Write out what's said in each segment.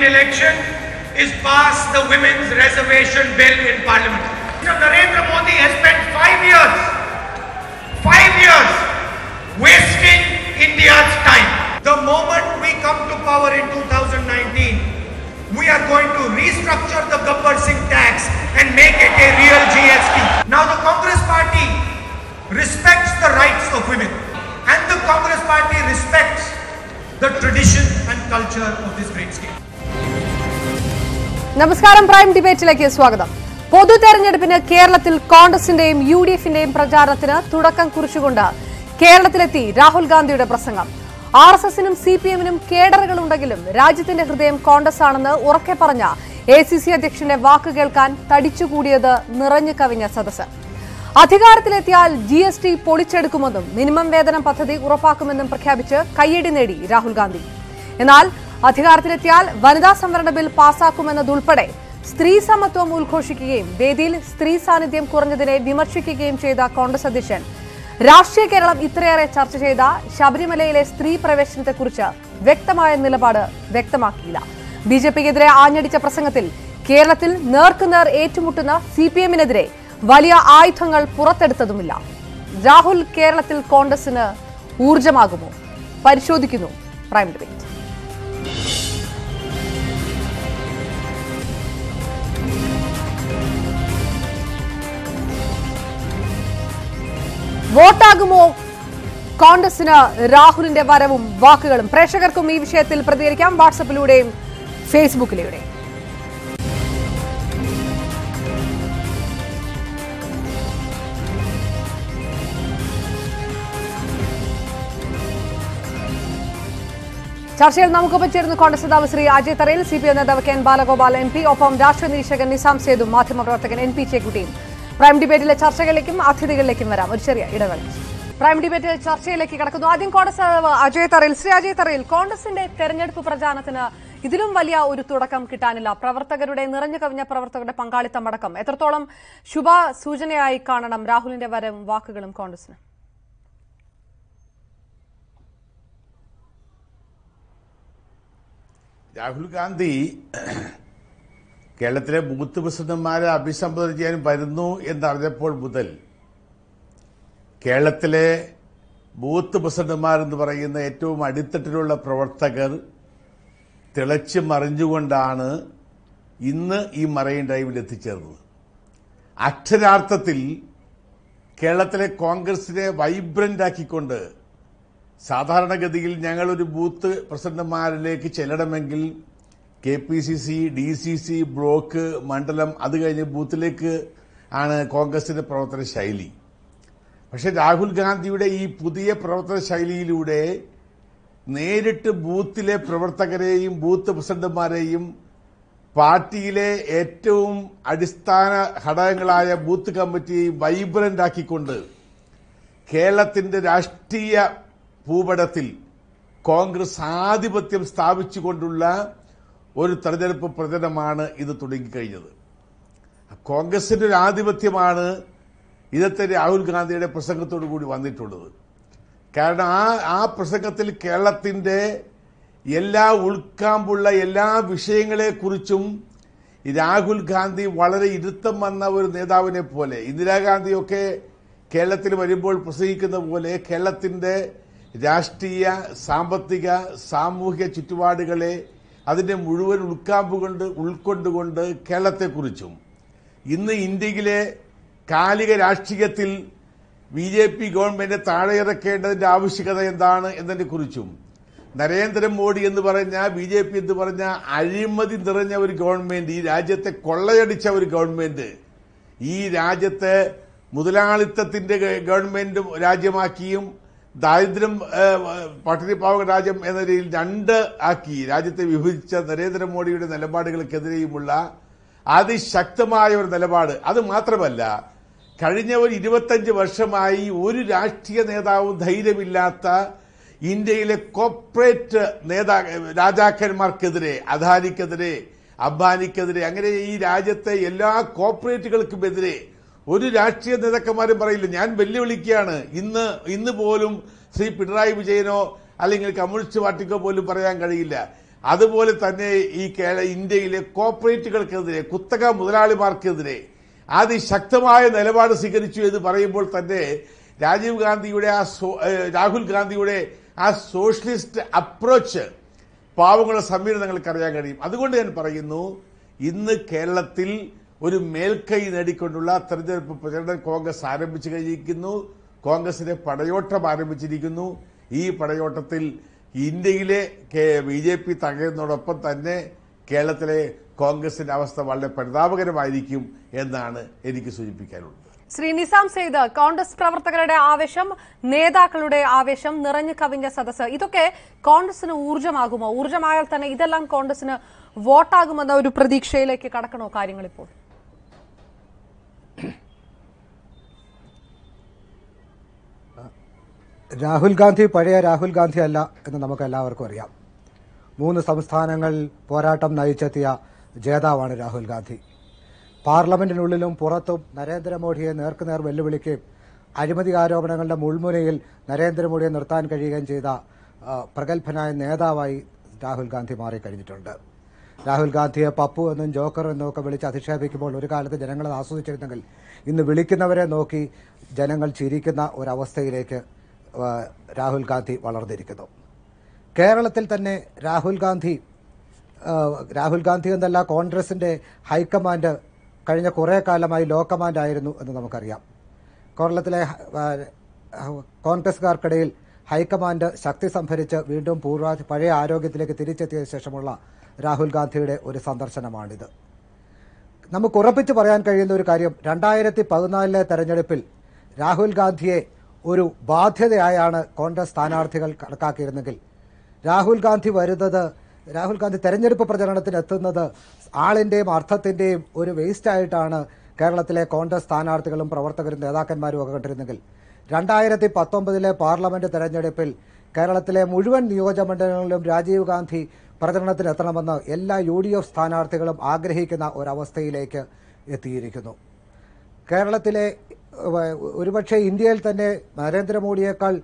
election is pass the women's reservation bill in parliament. Narendra Modi has spent 5 years wasting India's time. The moment we come to power in 2019, we are going to restructure the Gabbar Singh tax and make it a real GST. Now the Congress party respects the rights of women, and the Congress party respects the tradition and culture of this great state. നമസ്കാരം, prime ഡിബേറ്റിലേക്ക് സ്വാഗതം. പൊതു തെരഞ്ഞെടുപ്പിന് കേരളത്തിൽ കോൺഗ്രസിന്റെയും UDFന്റെയും പ്രചാരണത്തിന് തുടക്കം കുറിച്ചുകൊണ്ട് കേരളത്തിലെത്തി രാഹുൽ ഗാന്ധിയുടെ പ്രസംഗം. RSSനും CPMനും കേഡറുകളുണ്ടെങ്കിലും രാജ്യത്തിന്റെ ഹൃദയം കോൺഗ്രസ് ആണെന്ന് ഉറക്കെ പറഞ്ഞ ACC അധ്യക്ഷന്റെ വാക്ക് കേൾക്കാൻ തടിച്ചുകൂടിയത് നിറഞ്ഞു കവിഞ്ഞ സദസ്സ്. അധികാരത്തിലെത്തിയാൽ GST പൊളിച്ചെടുക്കുമെന്നും മിനിമം വേതനം പദ്ധതി ഉറപ്പാക്കുമെന്നും പ്രഖ്യാപിച്ച് കയ്യടി നേടി രാഹുൽ ഗാന്ധി. എന്നാൽ അധികാരത്തിലെത്തിയാൽ വനിതാ സംവരണ ബിൽ പാസാക്കുമെന്നതുൾപ്പെടെ സ്ത്രീ സമത്വം ഉദ്ഘോഷിക്കുകയും വേദിയിൽ സ്ത്രീ സാന്നിധ്യം കുറഞ്ഞതിനെ വിമർശിക്കുകയും ചെയ്ത കോൺഗ്രസ് അധ്യക്ഷൻ രാഷ്ട്രീയ കേരളം ഇത്രയേറെ ചർച്ച ചെയ്ത ശബരിമലയിലെ സ്ത്രീ പ്രവേശനത്തെക്കുറിച്ച് വ്യക്തമായ നിലപാട് വ്യക്തമാക്കിയില്ല. BJPക്കെതിരെ ആഞ്ഞടിച്ച പ്രസംഗത്തിൽ കേരളത്തിൽ നേർക്കുനേർ ഏറ്റുമുട്ടുന്ന CPMനെതിരെ വലിയ ആയുധങ്ങൾ പുറത്തെടുത്തതുമില്ല. രാഹുൽ കേരളത്തിൽ കോൺഗ്രസിന് ഊർജമാകുമോ? പരിശോധിക്കുന്നു പ്രൈം ഡിബേറ്റ്. വോട്ടാകുമോ കോൺഗ്രസിന് രാഹുലിന്റെ വരവും വാക്കുകളും? പ്രേക്ഷകർക്കും ഈ വിഷയത്തിൽ പ്രതികരിക്കാം, വാട്സപ്പിലൂടെയും ഫേസ്ബുക്കിലൂടെയും. ചർച്ചയിൽ നമുക്കൊപ്പം ചേരുന്ന കോൺഗ്രസ് നേതാവ് ശ്രീ അജയ് തറയിൽ, CPM നേതാവ് കെൻ ബാലഗോപാൽ MP, ഒപ്പം രാഷ്ട്രീയ നിരീക്ഷകൻ നിസാം സേതും മാധ്യമപ്രവർത്തകൻ NP ചേക്കുട്ടിയും. പ്രൈം ഡിബേറ്റിലെ ചർച്ചകളിലേക്കും അതിഥികളിലേക്കും വരാം. ഒരു ചെറിയ ഇടവേള. പ്രൈം ഡിബേറ്റിലെ ചർച്ചയിലേക്ക് കടക്കുന്നു. ആദ്യം കോൺഗ്രസ് നേതാവ് അജയ് തറയിൽ. ശ്രീ അജയ് തറയിൽ, കോൺഗ്രസിന്റെ തെരഞ്ഞെടുപ്പ് പ്രചാരണത്തിന് ഇതിലും വലിയ ഒരു തുടക്കം കിട്ടാനില്ല. പ്രവർത്തകരുടെ നിറഞ്ഞു കവിഞ്ഞ പ്രവർത്തകരുടെ പങ്കാളിത്തം അടക്കം എത്രത്തോളം ശുഭ സൂചനയായി കാണണം രാഹുലിന്റെ വരവും വാക്കുകളും കോൺഗ്രസിന്? രാഹുൽ ഗാന്ധി കേരളത്തിലെ ബൂത്ത് പ്രസിഡന്റുമാരെ അഭിസംബോധന ചെയ്യാൻ വരുന്നു എന്നറിഞ്ഞപ്പോൾ മുതൽ കേരളത്തിലെ ബൂത്ത് പ്രസിഡന്റുമാരെന്ന് പറയുന്ന ഏറ്റവും അടിത്തട്ടിലുള്ള പ്രവർത്തകർ തിളച്ചു മറിഞ്ഞുകൊണ്ടാണ് ഇന്ന് ഈ മറൈൻ ഡ്രൈവിൽ എത്തിച്ചേർന്നത്. അക്ഷരാർത്ഥത്തിൽ കേരളത്തിലെ കോൺഗ്രസിനെ വൈബ്രന്റ് ആക്കിക്കൊണ്ട്, സാധാരണഗതിയിൽ ഞങ്ങളൊരു ബൂത്ത് പ്രസിഡന്റുമാരിലേക്ക് ചെല്ലണമെങ്കിൽ KPCC, DCC, ബ്ലോക്ക്, മണ്ഡലം, അത് കഴിഞ്ഞ് ബൂത്തിലേക്ക് ആണ് കോൺഗ്രസിന്റെ പ്രവർത്തന ശൈലി. പക്ഷെ രാഹുൽ ഗാന്ധിയുടെ ഈ പുതിയ പ്രവർത്തന ശൈലിയിലൂടെ നേരിട്ട് ബൂത്തിലെ പ്രവർത്തകരെയും ബൂത്ത് പ്രസിഡന്റുമാരെയും പാർട്ടിയിലെ ഏറ്റവും അടിസ്ഥാന ഘടകങ്ങളായ ബൂത്ത് കമ്മിറ്റിയെയും വൈബ്രന്റ് ആക്കിക്കൊണ്ട് കേരളത്തിന്റെ രാഷ്ട്രീയ ഭൂപടത്തിൽ കോൺഗ്രസ് ആധിപത്യം സ്ഥാപിച്ചുകൊണ്ടുള്ള ഒരു തെരഞ്ഞെടുപ്പ് പ്രചരണമാണ് ഇത് തുടങ്ങിക്കഴിഞ്ഞത്. കോൺഗ്രസിന്റെ ഒരു ആധിപത്യമാണ് ഇന്നത്തെ രാഹുൽ ഗാന്ധിയുടെ പ്രസംഗത്തോടു കൂടി വന്നിട്ടുള്ളത്. കാരണം ആ പ്രസംഗത്തിൽ കേരളത്തിന്റെ എല്ലാ ഉൾക്കാമ്പുള്ള എല്ലാ വിഷയങ്ങളെക്കുറിച്ചും രാഹുൽ ഗാന്ധി വളരെ ഇരുത്തം വന്ന ഒരു നേതാവിനെ പോലെ, ഇന്ദിരാഗാന്ധിയൊക്കെ കേരളത്തിൽ വരുമ്പോൾ പ്രസംഗിക്കുന്ന പോലെ കേരളത്തിന്റെ രാഷ്ട്രീയ, സാമ്പത്തിക, സാമൂഹിക ചുറ്റുപാടുകളെ അതിന്റെ മുഴുവൻ ഉൾക്കൊണ്ടുകൊണ്ട് കേരളത്തെക്കുറിച്ചും ഇന്ന് ഇന്ത്യയിലെ കാലിക രാഷ്ട്രീയത്തിൽ BJP ഗവൺമെന്റ് താഴെയിറക്കേണ്ടതിന്റെ ആവശ്യകത എന്താണ് എന്നതിനെക്കുറിച്ചും, നരേന്ദ്രമോദി എന്ന് പറഞ്ഞ BJP എന്ന് പറഞ്ഞ അഴിമതി നിറഞ്ഞ ഒരു ഗവൺമെന്റ്, ഈ രാജ്യത്തെ കൊള്ളയടിച്ച ഒരു ഗവൺമെന്റ്, ഈ രാജ്യത്തെ മുതലാളിത്തത്തിന്റെ ഗവൺമെന്റ് രാജ്യമാക്കിയും ദാരിദ്ര്യം പട്ടിണിപ്പാവക രാജ്യം എന്ന രീതിയിൽ രണ്ട് ആക്കി രാജ്യത്തെ വിഭജിച്ച നരേന്ദ്രമോദിയുടെ നിലപാടുകൾക്കെതിരെയുമുള്ള അതിശക്തമായ ഒരു നിലപാട്. അത് മാത്രമല്ല, കഴിഞ്ഞ ഒരു 25 വർഷമായി ഒരു രാഷ്ട്രീയ നേതാവും ധൈര്യമില്ലാത്ത ഇന്ത്യയിലെ കോർപ്പറേറ്റ് രാജാക്കന്മാർക്കെതിരെ, അദാനിക്കെതിരെ, അംബാനിക്കെതിരെ, അങ്ങനെ ഈ രാജ്യത്തെ എല്ലാ കോർപ്പറേറ്റുകൾക്കുമെതിരെ ഒരു രാഷ്ട്രീയ നേതാക്കന്മാരും പറയില്ല. ഞാൻ വെല്ലുവിളിക്കുകയാണ്. ഇന്ന് പോലും ശ്രീ പിണറായി വിജയനോ അല്ലെങ്കിൽ കമ്മ്യൂണിസ്റ്റ് പാർട്ടിക്കോ പോലും പറയാൻ കഴിയില്ല. അതുപോലെ തന്നെ ഈ ഇന്ത്യയിലെ കോർപ്പറേറ്റുകൾക്കെതിരെ, കുത്തക മുതലാളിമാർക്കെതിരെ അതിശക്തമായ നിലപാട് സ്വീകരിച്ചു എന്ന് പറയുമ്പോൾ തന്നെ രാഹുൽ ഗാന്ധിയുടെ ആ സോഷ്യലിസ്റ്റ് അപ്രോച്ച് പാവങ്ങളുടെ സമീപനങ്ങൾക്ക് അറിയാൻ കഴിയും. അതുകൊണ്ട് ഞാൻ പറയുന്നു, ഇന്ന് കേരളത്തിൽ ഒരു മേൽക്കൈ നേടിക്കൊണ്ടുള്ള തെരഞ്ഞെടുപ്പ് പ്രചരണം കോൺഗ്രസ് ആരംഭിച്ചു കഴിഞ്ഞിരിക്കുന്നു. കോൺഗ്രസിന്റെ പടയോട്ടം ആരംഭിച്ചിരിക്കുന്നു. ഈ പടയോട്ടത്തിൽ ഇന്ത്യയിലെ BJP തകരുന്നതോടൊപ്പം തന്നെ കേരളത്തിലെ കോൺഗ്രസിന്റെ അവസ്ഥ വളരെ പരിതാപകരമായിരിക്കും എന്നാണ് എനിക്ക് സൂചിപ്പിക്കാനുള്ളത്. ശ്രീ നിസാം സെയ്ദ്, കോൺഗ്രസ് പ്രവർത്തകരുടെ ആവേശം, നേതാക്കളുടെ ആവേശം, നിറഞ്ഞു കവിഞ്ഞ സദസ്സ്, ഇതൊക്കെ കോൺഗ്രസിന് ഊർജ്ജമാകുമോ? ഊർജ്ജമായാൽ തന്നെ ഇതെല്ലാം കോൺഗ്രസിന് വോട്ടാകുമെന്ന ഒരു പ്രതീക്ഷയിലേക്ക് കടക്കണോ കാര്യങ്ങൾ ഇപ്പോൾ? രാഹുൽ ഗാന്ധി പഴയ രാഹുൽ ഗാന്ധി അല്ല എന്ന് നമുക്ക് എല്ലാവർക്കും അറിയാം. 3 സംസ്ഥാനങ്ങൾ പോരാട്ടം നയിച്ചെത്തിയ ജേതാവാണ് രാഹുൽ ഗാന്ധി. പാർലമെന്റിനുള്ളിലും പുറത്തും നരേന്ദ്രമോദിയെ നേർക്കുനേർ വെല്ലുവിളിക്കുകയും അഴിമതി ആരോപണങ്ങളുടെ മുൾമുനയിൽ നരേന്ദ്രമോദിയെ നിർത്താൻ കഴിയുകയും ചെയ്ത പ്രഗത്ഭനായ നേതാവായി രാഹുൽ ഗാന്ധി മാറിക്കഴിഞ്ഞിട്ടുണ്ട്. രാഹുൽ ഗാന്ധിയെ പപ്പു എന്നും ജോക്കർ എന്നും ഒക്കെ വിളിച്ച് അധിക്ഷേപിക്കുമ്പോൾ ഒരു കാലത്ത് ജനങ്ങൾ ആസ്വദിച്ചിരുന്നെങ്കിൽ ഇന്ന് വിളിക്കുന്നവരെ നോക്കി ജനങ്ങൾ ചിരിക്കുന്ന ഒരവസ്ഥയിലേക്ക് രാഹുൽ ഗാന്ധി വളർന്നിരിക്കുന്നു. കേരളത്തിൽ തന്നെ രാഹുൽ ഗാന്ധി എന്നല്ല, കോൺഗ്രസിന്റെ ഹൈക്കമാൻഡ് കഴിഞ്ഞ കുറേ കാലമായി ലോ കമാൻഡ് ആയിരുന്നു എന്ന് നമുക്കറിയാം. കേരളത്തിലെ കോൺഗ്രസ്സുകാർക്കിടയിൽ ഹൈക്കമാൻഡ് ശക്തി സംഭരിച്ച് വീണ്ടും പഴയ ആരോഗ്യത്തിലേക്ക് തിരിച്ചെത്തിയ ശേഷമുള്ള രാഹുൽ ഗാന്ധിയുടെ ഒരു സന്ദർശനമാണിത്. നമുക്ക് ഉറപ്പിച്ച് പറയാൻ കഴിയുന്ന ഒരു കാര്യം, 2014 തെരഞ്ഞെടുപ്പിൽ രാഹുൽ ഗാന്ധിയെ ഒരു ബാധ്യതയായാണ് കോൺഗ്രസ് സ്ഥാനാർത്ഥികൾ കണക്കാക്കിയിരുന്നെങ്കിൽ രാഹുൽ ഗാന്ധി തെരഞ്ഞെടുപ്പ് പ്രചരണത്തിന് എത്തുന്നത് ആളിന്റെയും അർത്ഥത്തിന്റെയും ഒരു വേസ്റ്റ് ആയിട്ടാണ് കേരളത്തിലെ കോൺഗ്രസ് സ്ഥാനാർത്ഥികളും പ്രവർത്തകരും നേതാക്കന്മാരും ഒക്കെ കണ്ടിരുന്നെങ്കിൽ 2019 പാർലമെന്റ് തെരഞ്ഞെടുപ്പിൽ കേരളത്തിലെ മുഴുവൻ നിയോജകമണ്ഡലങ്ങളിലും രാജീവ് ഗാന്ധി പ്രചരണത്തിന് എത്തണമെന്ന് എല്ലാ UDF സ്ഥാനാർത്ഥികളും ആഗ്രഹിക്കുന്ന ഒരവസ്ഥയിലേക്ക് എത്തിയിരിക്കുന്നു. കേരളത്തിലെ ഒരുപക്ഷെ ഇന്ത്യയിൽ തന്നെ നരേന്ദ്രമോദിയേക്കാൾ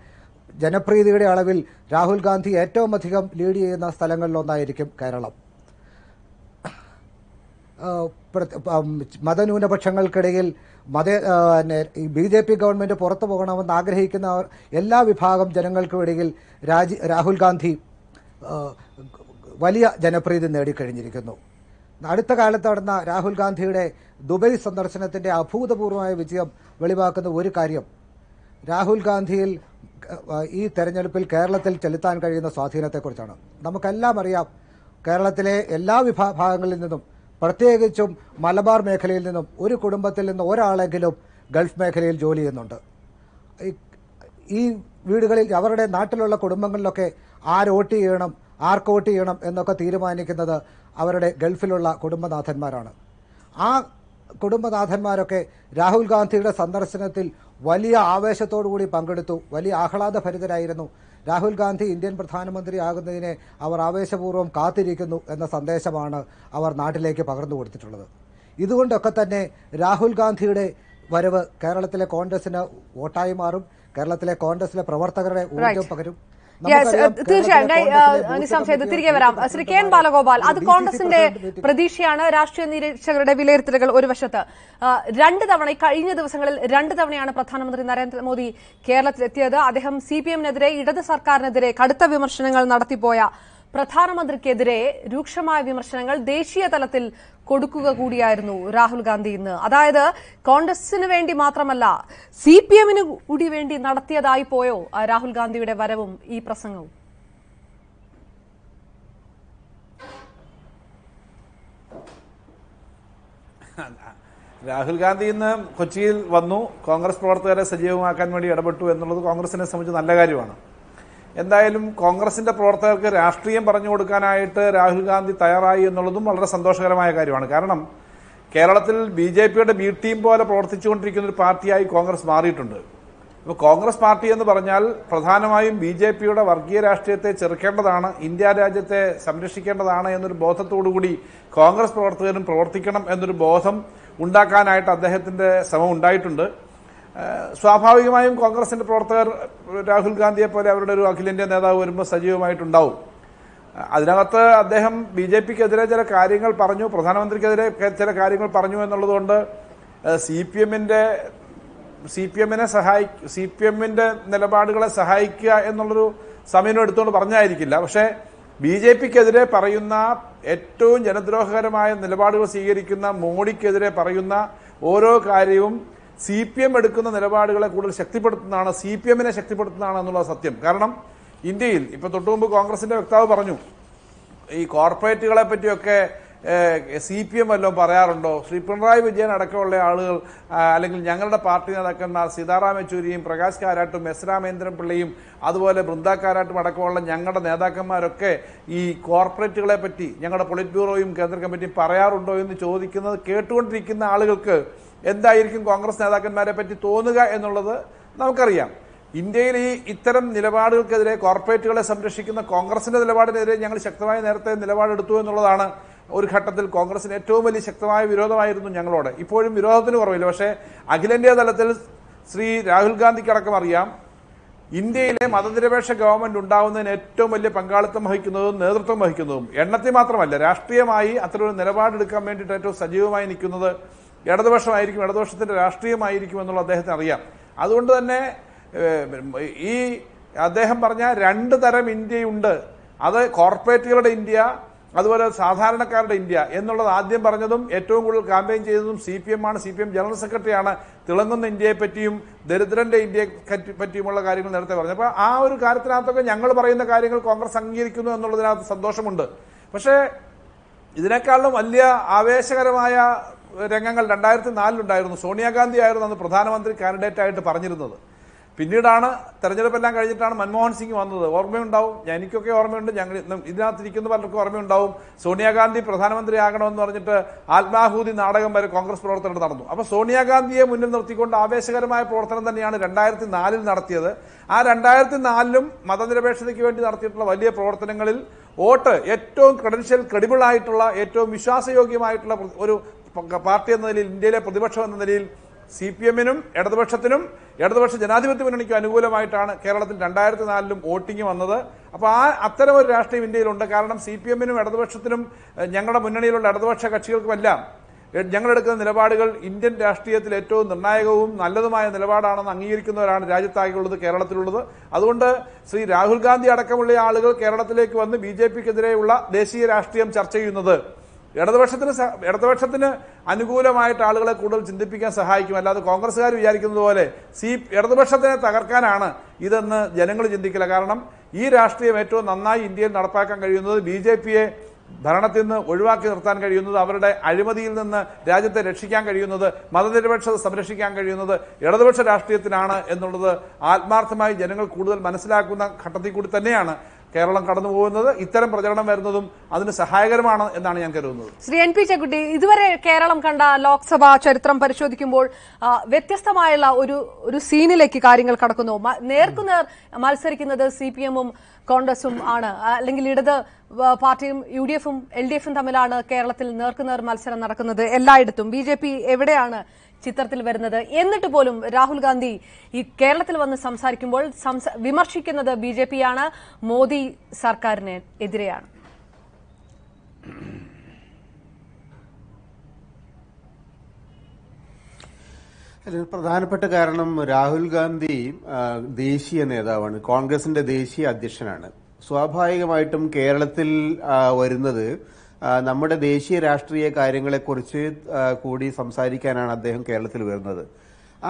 ജനപ്രീതിയുടെ അളവിൽ രാഹുൽ ഗാന്ധി ഏറ്റവും അധികം ലീഡ് ചെയ്യുന്ന സ്ഥലങ്ങളിലൊന്നായിരിക്കും കേരളം. മതന്യൂനപക്ഷങ്ങൾക്കിടയിൽ BJP ഗവൺമെന്റ് പുറത്തു പോകണമെന്ന് ആഗ്രഹിക്കുന്ന എല്ലാ വിഭാഗം ജനങ്ങൾക്കുമിടയിൽ രാഹുൽ ഗാന്ധി വലിയ ജനപ്രീതി നേടിക്കഴിഞ്ഞിരിക്കുന്നു. അടുത്ത കാലത്ത് നടന്ന രാഹുൽ ഗാന്ധിയുടെ ദുബൈ സന്ദർശനത്തിന്റെ അഭൂതപൂർവമായ വിജയം വെളിവാക്കുന്ന ഒരു കാര്യം, രാഹുൽ ഗാന്ധിയിൽ ഈ തെരഞ്ഞെടുപ്പിൽ കേരളത്തിൽ ചെലുത്താൻ കഴിയുന്ന സ്വാധീനത്തെക്കുറിച്ചാണ്. നമുക്കെല്ലാം അറിയാം, കേരളത്തിലെ എല്ലാ വിഭാഗങ്ങളിൽ നിന്നും, പ്രത്യേകിച്ചും മലബാർ മേഖലയിൽ നിന്നും ഒരു കുടുംബത്തിൽ നിന്ന് ഒരാളെങ്കിലും ഗൾഫ് മേഖലയിൽ ജോലി ചെയ്യുന്നുണ്ട്. ഈ വീടുകളിൽ അവരുടെ നാട്ടിലുള്ള കുടുംബങ്ങളിലൊക്കെ ആർക്ക് വോട്ട് ചെയ്യണം എന്നൊക്കെ തീരുമാനിക്കുന്നത് അവരുടെ ഗൾഫിലുള്ള കുടുംബനാഥന്മാരാണ്. ആ കുടുംബനാഥന്മാരൊക്കെ രാഹുൽ ഗാന്ധിയുടെ സന്ദർശനത്തിൽ വലിയ ആവേശത്തോടുകൂടി പങ്കെടുത്തു, വലിയ ആഹ്ലാദഭരിതരായിരുന്നു. രാഹുൽ ഗാന്ധി ഇന്ത്യൻ പ്രധാനമന്ത്രിയാകുന്നതിനെ അവർ ആവേശപൂർവ്വം കാത്തിരിക്കുന്നു എന്ന സന്ദേശമാണ് അവർ നാട്ടിലേക്ക് പകർന്നു കൊടുത്തിട്ടുള്ളത്. ഇതുകൊണ്ടൊക്കെ തന്നെ രാഹുൽ ഗാന്ധിയുടെ വരവ് കേരളത്തിലെ കോൺഗ്രസിന് വോട്ടായി മാറും, കേരളത്തിലെ കോൺഗ്രസിലെ പ്രവർത്തകരുടെ ഊർജ്ജം പകരും. തീർച്ചയായും നിസാം സെയ്ദ്, തിരികെ വരാം. ശ്രീ KN ബാലഗോപാൽ, അത് കോൺഗ്രസിന്റെ പ്രതീക്ഷയാണ്. രാഷ്ട്രീയ നിരീക്ഷകരുടെ വിലയിരുത്തലുകൾ ഒരു വശത്ത്. 2 തവണ കഴിഞ്ഞ ദിവസങ്ങളിൽ 2 തവണയാണ് പ്രധാനമന്ത്രി നരേന്ദ്രമോദി കേരളത്തിലെത്തിയത്. അദ്ദേഹം CPM-നെതിരെ, ഇടത് സർക്കാരിനെതിരെ കടുത്ത വിമർശനങ്ങൾ നടത്തിപ്പോയ പ്രധാനമന്ത്രിക്കെതിരെ രൂക്ഷമായ വിമർശനങ്ങൾ ദേശീയ തലത്തിൽ കൊടുക്കുക കൂടിയായിരുന്നു രാഹുൽ ഗാന്ധി ഇന്ന്. അതായത് കോൺഗ്രസിന് വേണ്ടി മാത്രമല്ല, CPM-ന് കൂടി വേണ്ടി നടത്തിയതായി പോയോ രാഹുൽ ഗാന്ധിയുടെ വരവും ഈ പ്രസംഗവും? രാഹുൽ ഗാന്ധി ഇന്ന് കൊച്ചിയിൽ വന്നു, കോൺഗ്രസ് പ്രവർത്തകരെ സജീവമാക്കാൻ വേണ്ടി ഇടപെട്ടു എന്നുള്ളത് കോൺഗ്രസിനെ സംബന്ധിച്ച് നല്ല കാര്യമാണ്. എന്തായാലും കോൺഗ്രസിന്റെ പ്രവർത്തകർക്ക് രാഷ്ട്രീയം പറഞ്ഞു കൊടുക്കാനായിട്ട് രാഹുൽ ഗാന്ധി തയ്യാറായി എന്നുള്ളതും വളരെ സന്തോഷകരമായ കാര്യമാണ്. കാരണം കേരളത്തിൽ BJPയുടെ B ടീം പോലെ പ്രവർത്തിച്ചുകൊണ്ടിരിക്കുന്ന ഒരു പാർട്ടിയായി കോൺഗ്രസ് മാറിയിട്ടുണ്ട്. ഇപ്പോൾ കോൺഗ്രസ് പാർട്ടി എന്ന് പറഞ്ഞാൽ പ്രധാനമായും BJPയുടെ വർഗീയ രാഷ്ട്രീയത്തെ ചെറുക്കേണ്ടതാണ്, ഇന്ത്യ രാജ്യത്തെ സംരക്ഷിക്കേണ്ടതാണ് എന്നൊരു ബോധത്തോടുകൂടി കോൺഗ്രസ് പ്രവർത്തകരും പ്രവർത്തിക്കണം എന്നൊരു ബോധം ഉണ്ടാക്കാനായിട്ട് അദ്ദേഹത്തിന്റെ ശ്രമം ഉണ്ടായിട്ടുണ്ട്. സ്വാഭാവികമായും കോൺഗ്രസിന്റെ പ്രവർത്തകർ രാഹുൽ ഗാന്ധിയെ പോലെ അവരുടെ ഒരു അഖിലേന്ത്യാ നേതാവ് വരുമ്പോൾ സജീവമായിട്ടുണ്ടാവും. അതിനകത്ത് അദ്ദേഹം BJP-ക്കെതിരെ ചില കാര്യങ്ങൾ പറഞ്ഞു, പ്രധാനമന്ത്രിക്കെതിരെ ചില കാര്യങ്ങൾ പറഞ്ഞു എന്നുള്ളതുകൊണ്ട് CPM-ന്റെ നിലപാടുകളെ സഹായിക്കുക എന്നുള്ളൊരു സമയം എടുത്തുകൊണ്ട് പറഞ്ഞായിരിക്കില്ല. പക്ഷേ BJP-ക്കെതിരെ പറയുന്ന ഏറ്റവും ജനദ്രോഹകരമായ നിലപാടുകൾ സ്വീകരിക്കുന്ന മോഡിക്കെതിരെ പറയുന്ന ഓരോ കാര്യവും CPM എടുക്കുന്ന നിലപാടുകളെ കൂടുതൽ ശക്തിപ്പെടുത്തുന്നതാണ്, CPM-നെ ശക്തിപ്പെടുത്തുന്നതാണ് എന്നുള്ള സത്യം. കാരണം ഇന്ത്യയിൽ ഇപ്പൊ തൊട്ടുമുമ്പ് കോൺഗ്രസിന്റെ വക്താവ് പറഞ്ഞു, ഈ കോർപ്പറേറ്റുകളെ പറ്റിയൊക്കെ CPM വല്ലതും പറയാറുണ്ടോ? ശ്രീ പിണറായി വിജയൻ അടക്കമുള്ള ആളുകൾ അല്ലെങ്കിൽ ഞങ്ങളുടെ പാർട്ടി നേതാക്കന്മാർ സീതാറാം യെച്ചൂരിയും പ്രകാശ് കാരാട്ടും എസ് രാമേന്ദ്രൻ പിള്ളയും അതുപോലെ ബൃന്ദ കാരാട്ടും അടക്കമുള്ള ഞങ്ങളുടെ നേതാക്കന്മാരൊക്കെ ഈ കോർപ്പറേറ്റുകളെ പറ്റി ഞങ്ങളുടെ പൊളിറ്റ് ബ്യൂറോയും കേന്ദ്ര കമ്മിറ്റിയും പറയാറുണ്ടോ എന്ന് ചോദിക്കുന്നത് കേട്ടുകൊണ്ടിരിക്കുന്ന ആളുകൾക്ക് എന്തായിരിക്കും കോൺഗ്രസ് നേതാക്കന്മാരെ പറ്റി തോന്നുക എന്നുള്ളത് നമുക്കറിയാം. ഇന്ത്യയിൽ ഇത്തരം നിലപാടുകൾക്കെതിരെ, കോർപ്പറേറ്റുകളെ സംരക്ഷിക്കുന്ന കോൺഗ്രസിന്റെ നിലപാടിനെതിരെ ഞങ്ങൾ ശക്തമായ നേരത്തെ നിലപാടെടുത്തു എന്നുള്ളതാണ് ഒരു ഘട്ടത്തിൽ കോൺഗ്രസിന് ഏറ്റവും വലിയ ശക്തമായ വിരോധമായിരുന്നു ഞങ്ങളോട്. ഇപ്പോഴും വിരോധത്തിന് കുറവില്ല. പക്ഷേ അഖിലേന്ത്യാ തലത്തിൽ ശ്രീ രാഹുൽ ഗാന്ധിക്കടക്കം അറിയാം, ഇന്ത്യയിലെ മതനിരപേക്ഷ ഗവൺമെന്റ് ഉണ്ടാവുന്നതിന് ഏറ്റവും വലിയ പങ്കാളിത്തം വഹിക്കുന്നതും നേതൃത്വം വഹിക്കുന്നതും എണ്ണത്തിൽ മാത്രമല്ല രാഷ്ട്രീയമായി അത്തരമൊരു നിലപാടെടുക്കാൻ വേണ്ടിയിട്ട് ഏറ്റവും സജീവമായി നിൽക്കുന്നത് ഇടതുപക്ഷമായിരിക്കും, ഇടതുപക്ഷത്തിന്റെ രാഷ്ട്രീയമായിരിക്കും എന്നുള്ള അദ്ദേഹത്തിന് അറിയാം. അതുകൊണ്ട് തന്നെ ഈ അദ്ദേഹം പറഞ്ഞ രണ്ട് തരം ഇന്ത്യയുണ്ട്, അത് കോർപ്പറേറ്റുകളുടെ ഇന്ത്യ, അതുപോലെ സാധാരണക്കാരുടെ ഇന്ത്യ എന്നുള്ളത് ആദ്യം പറഞ്ഞതും ഏറ്റവും കൂടുതൽ ക്യാമ്പയിൻ ചെയ്തതും CPM ആണ്. CPM ജനറൽ സെക്രട്ടറിയാണ് തിളങ്ങുന്ന ഇന്ത്യയെ പറ്റിയും ദരിദ്രന്റെ ഇന്ത്യയെ പറ്റിയുമുള്ള കാര്യങ്ങൾ നേരത്തെ പറഞ്ഞു. അപ്പോൾ ആ ഒരു കാര്യത്തിനകത്തൊക്കെ ഞങ്ങൾ പറയുന്ന കാര്യങ്ങൾ കോൺഗ്രസ് അംഗീകരിക്കുന്നു എന്നുള്ളതിനകത്ത് സന്തോഷമുണ്ട്. പക്ഷേ ഇതിനേക്കാളും വലിയ ആവേശകരമായ രംഗങ്ങൾ 2004 ഉണ്ടായിരുന്നു. സോണിയാഗാന്ധി ആയിരുന്നു അന്ന് പ്രധാനമന്ത്രി കാൻഡിഡേറ്റ് ആയിട്ട് പറഞ്ഞിരുന്നത്. പിന്നീടാണ് തെരഞ്ഞെടുപ്പെല്ലാം കഴിഞ്ഞിട്ടാണ് മൻമോഹൻ സിംഗ് വന്നത്. ഓർമ്മയുണ്ടാവും, എനിക്കൊക്കെ ഓർമ്മയുണ്ട്, ഞങ്ങൾ ഇതിനകത്തിരിക്കുന്ന പലർക്കും ഓർമ്മയുണ്ടാവും. സോണിയാഗാന്ധി പ്രധാനമന്ത്രിയാകണമെന്ന് പറഞ്ഞിട്ട് ആത്മാഹൂതി നാടകം വരെ കോൺഗ്രസ് പ്രവർത്തകർ നടന്നു. അപ്പോൾ സോണിയാഗാന്ധിയെ മുന്നിൽ നിർത്തിക്കൊണ്ട് ആവേശകരമായ പ്രവർത്തനം തന്നെയാണ് 2004 നടത്തിയത്. ആ 2004 മതനിരപേക്ഷതയ്ക്ക് വേണ്ടി നടത്തിയിട്ടുള്ള വലിയ പ്രവർത്തനങ്ങളിൽ വോട്ട് ഏറ്റവും ക്രെഡിബിൾ ആയിട്ടുള്ള, ഏറ്റവും വിശ്വാസയോഗ്യമായിട്ടുള്ള ഒരു പാർട്ടി എന്ന നിലയിൽ, ഇന്ത്യയിലെ പ്രതിപക്ഷം എന്ന നിലയിൽ CPM-നും ഇടതുപക്ഷത്തിനും ഇടതുപക്ഷ ജനാധിപത്യ മുന്നണിക്കും അനുകൂലമായിട്ടാണ് കേരളത്തിൽ 2004 വോട്ടിംഗ് വന്നത്. അപ്പോൾ അത്തരം ഒരു രാഷ്ട്രീയം ഇന്ത്യയിലുണ്ട്. കാരണം CPM-നും ഇടതുപക്ഷത്തിനും ഞങ്ങളുടെ മുന്നണിയിലുള്ള ഇടതുപക്ഷ കക്ഷികൾക്കുമെല്ലാം ഞങ്ങളെടുക്കുന്ന നിലപാടുകൾ ഇന്ത്യൻ രാഷ്ട്രീയത്തിൽ ഏറ്റവും നിർണായകവും നല്ലതുമായ നിലപാടാണെന്ന് അംഗീകരിക്കുന്നവരാണ് രാജ്യത്താകെയുള്ളത്, കേരളത്തിലുള്ളത്. അതുകൊണ്ട് ശ്രീ രാഹുൽ ഗാന്ധി അടക്കമുള്ള ആളുകൾ കേരളത്തിലേക്ക് വന്ന് BJP-ക്കെതിരെയുള്ള ദേശീയ രാഷ്ട്രീയം ചർച്ച ചെയ്യുന്നത് ഇടതുപക്ഷത്തിന് അനുകൂലമായിട്ട് ആളുകളെ കൂടുതൽ ചിന്തിപ്പിക്കാൻ സഹായിക്കും. അല്ലാതെ കോൺഗ്രസ്സുകാർ വിചാരിക്കുന്നത് പോലെ ഇടതുപക്ഷത്തിനെ തകർക്കാനാണ് ഇതെന്ന് ജനങ്ങൾ ചിന്തിക്കില്ല. കാരണം ഈ രാഷ്ട്രീയം ഏറ്റവും നന്നായി ഇന്ത്യയിൽ നടപ്പാക്കാൻ കഴിയുന്നത്, BJP-യെ ഭരണത്തിൽ നിന്ന് ഒഴിവാക്കി നിർത്താൻ കഴിയുന്നത്, അവരുടെ അഴിമതിയിൽ നിന്ന് രാജ്യത്തെ രക്ഷിക്കാൻ കഴിയുന്നത്, മതനിരപേക്ഷത സംരക്ഷിക്കാൻ കഴിയുന്നത് ഇടതുപക്ഷ രാഷ്ട്രീയത്തിനാണ് എന്നുള്ളത് ആത്മാർത്ഥമായി ജനങ്ങൾ കൂടുതൽ മനസ്സിലാക്കുന്ന ഘട്ടത്തിൽ കൂടി തന്നെയാണ് കേരളം കടന്നു പോകുന്നത്. ഇത്തരം പ്രചരണം വരുന്നതും അതിന് സഹായകരമാണ് എന്നാണ് ഞാൻ കരുതുന്നത്. ശ്രീ NP ചെക്കുട്ടി, ഇതുവരെ കേരളം കണ്ട ലോക്സഭാ ചരിത്രം പരിശോധിക്കുമ്പോൾ വ്യത്യസ്തമായുള്ള ഒരു സീനിലേക്ക് കാര്യങ്ങൾ കടക്കുന്നു. നേർക്കുനേർ മത്സരിക്കുന്നത് CPM-ഉം കോൺഗ്രസും ആണ്, അല്ലെങ്കിൽ ഇടത് പാർട്ടിയും UDF-ഉം LDF-ഉം തമ്മിലാണ് കേരളത്തിൽ നേർക്കുനേർ മത്സരം നടക്കുന്നത് എല്ലായിടത്തും. BJP എവിടെയാണ് ചിത്രത്തിൽ വരുന്നത്? എന്നിട്ട് പോലും രാഹുൽ ഗാന്ധി ഈ കേരളത്തിൽ വന്ന് സംസാരിക്കുമ്പോൾ വിമർശിക്കുന്നത് BJP-യാണ്, മോദി സർക്കാരിന് എതിരെയാണ്. പ്രധാനപ്പെട്ട കാരണം രാഹുൽ ഗാന്ധി ദേശീയ നേതാവാണ്, കോൺഗ്രസിന്റെ ദേശീയ അധ്യക്ഷനാണ്. സ്വാഭാവികമായിട്ടും കേരളത്തിൽ വരുന്നത് നമ്മുടെ ദേശീയ രാഷ്ട്രീയ കാര്യങ്ങളെക്കുറിച്ച് കൂടി സംസാരിക്കാനാണ് അദ്ദേഹം കേരളത്തിൽ വരുന്നത്.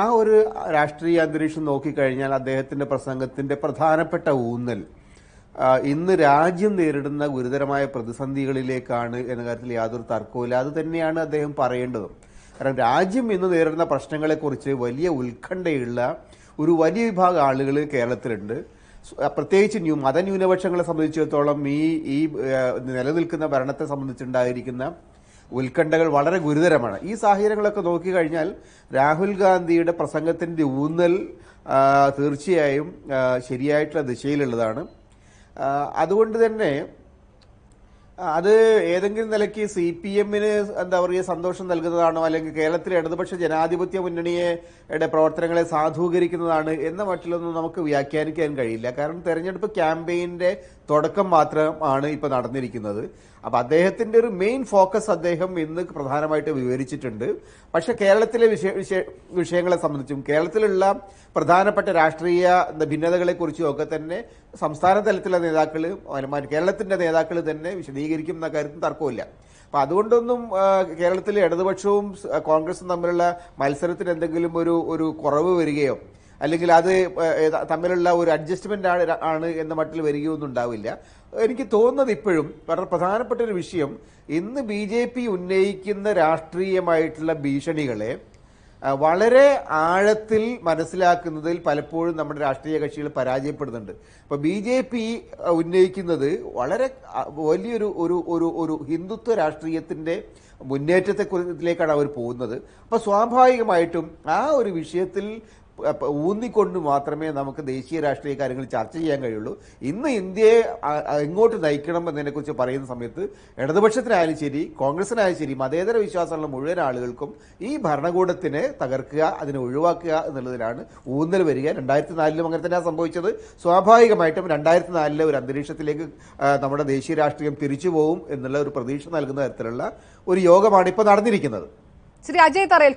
ആ ഒരു രാഷ്ട്രീയ അന്തരീക്ഷം നോക്കിക്കഴിഞ്ഞാൽ അദ്ദേഹത്തിന്റെ പ്രസംഗത്തിന്റെ പ്രധാനപ്പെട്ട ഊന്നൽ ഇന്ന് രാജ്യം നേരിടുന്ന ഗുരുതരമായ പ്രതിസന്ധികളിലേക്കാണ് എന്ന കാര്യത്തിൽ യാതൊരു തർക്കവുമില്ല. അത് തന്നെയാണ് അദ്ദേഹം പറയേണ്ടതും. കാരണം രാജ്യം ഇന്ന് നേരിടുന്ന പ്രശ്നങ്ങളെക്കുറിച്ച് വലിയ ഉത്കണ്ഠയുള്ള ഒരു വലിയ വിഭാഗം ആളുകൾ കേരളത്തിലുണ്ട്. പ്രത്യേകിച്ച് മതന്യൂനപക്ഷങ്ങളെ സംബന്ധിച്ചിടത്തോളം ഈ നിലനിൽക്കുന്ന ഭരണത്തെ സംബന്ധിച്ചുണ്ടായിരിക്കുന്ന ഉത്കണ്ഠകൾ വളരെ ഗുരുതരമാണ്. ഈ സാഹചര്യങ്ങളൊക്കെ നോക്കിക്കഴിഞ്ഞാൽ രാഹുൽ ഗാന്ധിയുടെ പ്രസംഗത്തിന്റെ ഊന്നൽ തീർച്ചയായും ശരിയായിട്ടുള്ള ദിശയിലുള്ളതാണ്. അതുകൊണ്ട് തന്നെ അത് ഏതെങ്കിലും നിലയ്ക്ക് CPM-ന് എന്താ പറയുക സന്തോഷം നൽകുന്നതാണോ, അല്ലെങ്കിൽ കേരളത്തിലെ ഇടതുപക്ഷ ജനാധിപത്യ മുന്നണിയുടെ പ്രവർത്തനങ്ങളെ സാധൂകരിക്കുന്നതാണ് എന്ന മട്ടിലൊന്നും നമുക്ക് വ്യാഖ്യാനിക്കാൻ കഴിയില്ല. കാരണം തെരഞ്ഞെടുപ്പ് ക്യാമ്പയിന്റെ തുടക്കം മാത്രമാണ് ഇപ്പൊ നടന്നിരിക്കുന്നത്. അപ്പൊ അദ്ദേഹത്തിന്റെ ഒരു മെയിൻ ഫോക്കസ് അദ്ദേഹം ഇന്ന് പ്രധാനമായിട്ട് വിവരിച്ചിട്ടുണ്ട്. പക്ഷെ കേരളത്തിലെ വിഷയങ്ങളെ സംബന്ധിച്ചും കേരളത്തിലുള്ള പ്രധാനപ്പെട്ട രാഷ്ട്രീയ ഭിന്നതകളെ കുറിച്ചും ഒക്കെ തന്നെ സംസ്ഥാന തലത്തിലെ നേതാക്കൾ, കേരളത്തിന്റെ നേതാക്കൾ തന്നെ വിശദീകരിക്കും എന്ന കാര്യത്തിൽ തർക്കമില്ല. അപ്പൊ അതുകൊണ്ടൊന്നും കേരളത്തിലെ ഇടതുപക്ഷവും കോൺഗ്രസും തമ്മിലുള്ള മത്സരത്തിന് എന്തെങ്കിലും ഒരു കുറവ് വരികയോ അല്ലെങ്കിൽ അത് തമ്മിലുള്ള ഒരു അഡ്ജസ്റ്റ്മെന്റ് ആണ് എന്ന മട്ടിൽ വരികയൊന്നും ഉണ്ടാവില്ല. എനിക്ക് തോന്നുന്നത് ഇപ്പോഴും വളരെ പ്രധാനപ്പെട്ട ഒരു വിഷയം, ഇന്ന് BJP ഉന്നയിക്കുന്ന രാഷ്ട്രീയമായിട്ടുള്ള ഭീഷണികളെ വളരെ ആഴത്തിൽ മനസ്സിലാക്കുന്നതിൽ പലപ്പോഴും നമ്മുടെ രാഷ്ട്രീയ കക്ഷികൾ പരാജയപ്പെടുന്നുണ്ട്. ഇപ്പൊ BJP ഉന്നയിക്കുന്നത് വളരെ വലിയൊരു ഹിന്ദുത്വ രാഷ്ട്രീയത്തിന്റെ മുന്നേറ്റത്തെക്കുറിച്ചിലേക്കാണ് അവർ പോകുന്നത്. അപ്പൊ സ്വാഭാവികമായിട്ടും ആ ഒരു വിഷയത്തിൽ ഊന്നിക്കൊണ്ട് മാത്രമേ നമുക്ക് ദേശീയ രാഷ്ട്രീയ കാര്യങ്ങൾ ചർച്ച ചെയ്യാൻ കഴിയുള്ളൂ. ഇന്ന് ഇന്ത്യയെ എങ്ങോട്ട് നയിക്കണം എന്നതിനെക്കുറിച്ച് പറയുന്ന സമയത്ത് ഇടതുപക്ഷത്തിനായാലും ശരി കോൺഗ്രസിനായാലും ശരി മതേതര വിശ്വാസമുള്ള മുഴുവൻ ആളുകൾക്കും ഈ ഭരണകൂടത്തിനെ തകർക്കുക, അതിനെ ഒഴിവാക്കുക എന്നുള്ളതിലാണ് ഊന്നൽ വരിക. 2004 അങ്ങനെ തന്നെയാണ് സംഭവിച്ചത്. സ്വാഭാവികമായിട്ടും 2004 ഒരു അന്തരീക്ഷത്തിലേക്ക് നമ്മുടെ ദേശീയ രാഷ്ട്രീയം തിരിച്ചു പോകും എന്നുള്ള ഒരു പ്രതീക്ഷ നൽകുന്ന തരത്തിലുള്ള ഒരു യോഗമാണ് ഇപ്പോൾ നടന്നിരിക്കുന്നത്. ശ്രീ അജയ് തറയിൽ,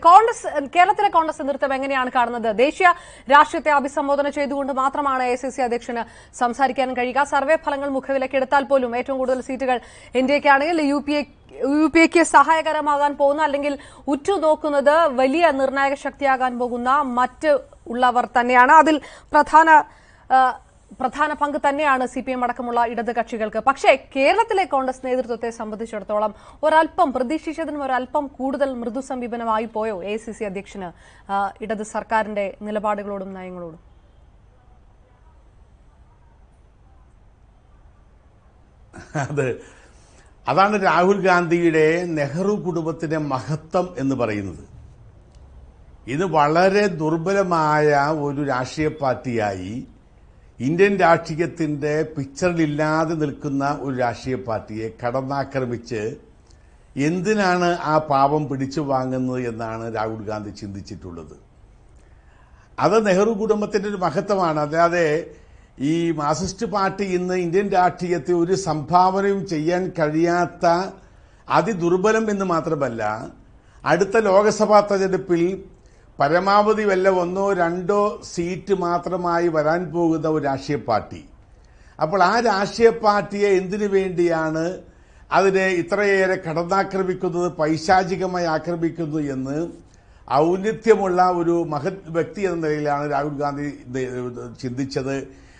കേരളത്തിലെ കോൺഗ്രസ് നേതൃത്വം എങ്ങനെയാണ് കാണുന്നത്? ദേശീയ രാഷ്ട്രീയത്തെ അഭിസംബോധന ചെയ്തുകൊണ്ട് മാത്രമാണ് AICC അധ്യക്ഷന് സംസാരിക്കാൻ കഴിയുക. സർവേ ഫലങ്ങൾ മുഖവിലക്കെടുത്താൽ പോലും ഏറ്റവും കൂടുതൽ സീറ്റുകൾ ഇന്ത്യക്കാണെങ്കിൽ UPAക്ക് സഹായകരമാകാൻ പോകുന്ന അല്ലെങ്കിൽ ഉറ്റുനോക്കുന്നത് വലിയ നിർണായക ശക്തിയാകാൻ പോകുന്ന മറ്റ് ഉള്ളവർ തന്നെയാണ്. അതിൽ പ്രധാന പങ്ക് തന്നെയാണ് CPM അടക്കമുള്ള ഇടത് കക്ഷികൾക്ക്. പക്ഷേ കേരളത്തിലെ കോൺഗ്രസ് നേതൃത്വത്തെ സംബന്ധിച്ചിടത്തോളം ഒരല്പം പ്രതീക്ഷിച്ചതിനും ഒരല്പം കൂടുതൽ മൃദു സമീപനമായി പോയോ AICC അധ്യക്ഷന് ഇടത് സർക്കാരിന്റെ നിലപാടുകളോടും നയങ്ങളോടും? അതാണ് രാഹുൽ ഗാന്ധിയുടെ നെഹ്റു കുടുംബത്തിന്റെ മഹത്വം എന്ന് പറയുന്നത്. ഇത് വളരെ ദുർബലമായ ഒരു രാഷ്ട്രീയ പാർട്ടിയായി ഇന്ത്യൻ രാഷ്ട്രീയത്തിന്റെ പിക്ചറിലില്ലാതെ നിൽക്കുന്ന ഒരു രാഷ്ട്രീയ പാർട്ടിയെ കടന്നാക്രമിച്ച് എന്തിനാണ് ആ പാപം പിടിച്ചു വാങ്ങുന്നത് എന്നാണ് രാഹുൽ ഗാന്ധി ചിന്തിച്ചിട്ടുള്ളത്. അത് നെഹ്റു കുടുംബത്തിന്റെ ഒരു മഹത്വമാണ്. അല്ലാതെ ഈ മാർക്സിസ്റ്റ് പാർട്ടി ഇന്ന് ഇന്ത്യൻ രാഷ്ട്രീയത്തിൽ ഒരു സംഭാവനയും ചെയ്യാൻ കഴിയാത്ത അതിദുർബലം എന്ന് മാത്രമല്ല, അടുത്ത ലോക്സഭാ തെരഞ്ഞെടുപ്പിൽ പരമാവധി വല്ല 1-2 സീറ്റ് മാത്രമായി വരാൻ പോകുന്ന ഒരു രാഷ്ട്രീയ പാർട്ടി. അപ്പോൾ ആ രാഷ്ട്രീയ പാർട്ടിയെ എന്തിനു വേണ്ടിയാണ് അതിനെ ഇത്രയേറെ കടന്നാക്രമിക്കുന്നത്, പൈശാചികമായി ആക്രമിക്കുന്നത് എന്ന് ഔന്നിത്യമുള്ള ഒരു മഹത് വ്യക്തി എന്ന നിലയിലാണ് രാഹുൽ ഗാന്ധി ചിന്തിച്ചത്.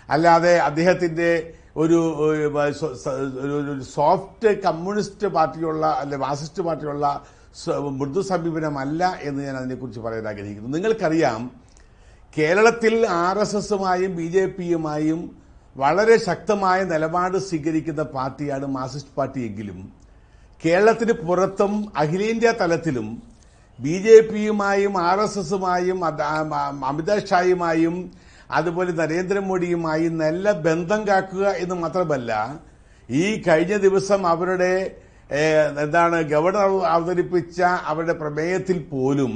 അല്ലാതെ അദ്ദേഹത്തിന്റെ ഒരു സോഫ്റ്റ് കമ്മ്യൂണിസ്റ്റ് പാർട്ടിയുള്ള അല്ലെ മാർക്സിസ്റ്റ് പാർട്ടിയുള്ള മൃദു സമീപനമല്ല എന്ന് ഞാൻ അതിനെക്കുറിച്ച് പറയാൻ ആഗ്രഹിക്കുന്നു. നിങ്ങൾക്കറിയാം, കേരളത്തിൽ RSSുമായും BJPയുമായും വളരെ ശക്തമായ നിലപാട് സ്വീകരിക്കുന്ന പാർട്ടിയാണ് മാർക്സിസ്റ്റ് പാർട്ടിയെങ്കിലും കേരളത്തിന് പുറത്തും അഖിലേന്ത്യാ തലത്തിലും BJPയുമായും RSSുമായും അമിത്ഷായുമായും അതുപോലെ നരേന്ദ്രമോദിയുമായും നല്ല ബന്ധം കാക്കുക എന്ന് മാത്രമല്ല, ഈ കഴിഞ്ഞ ദിവസം അവരുടെ ഗവർണർ അവതരിപ്പിച്ച അവരുടെ പ്രമേയത്തിൽ പോലും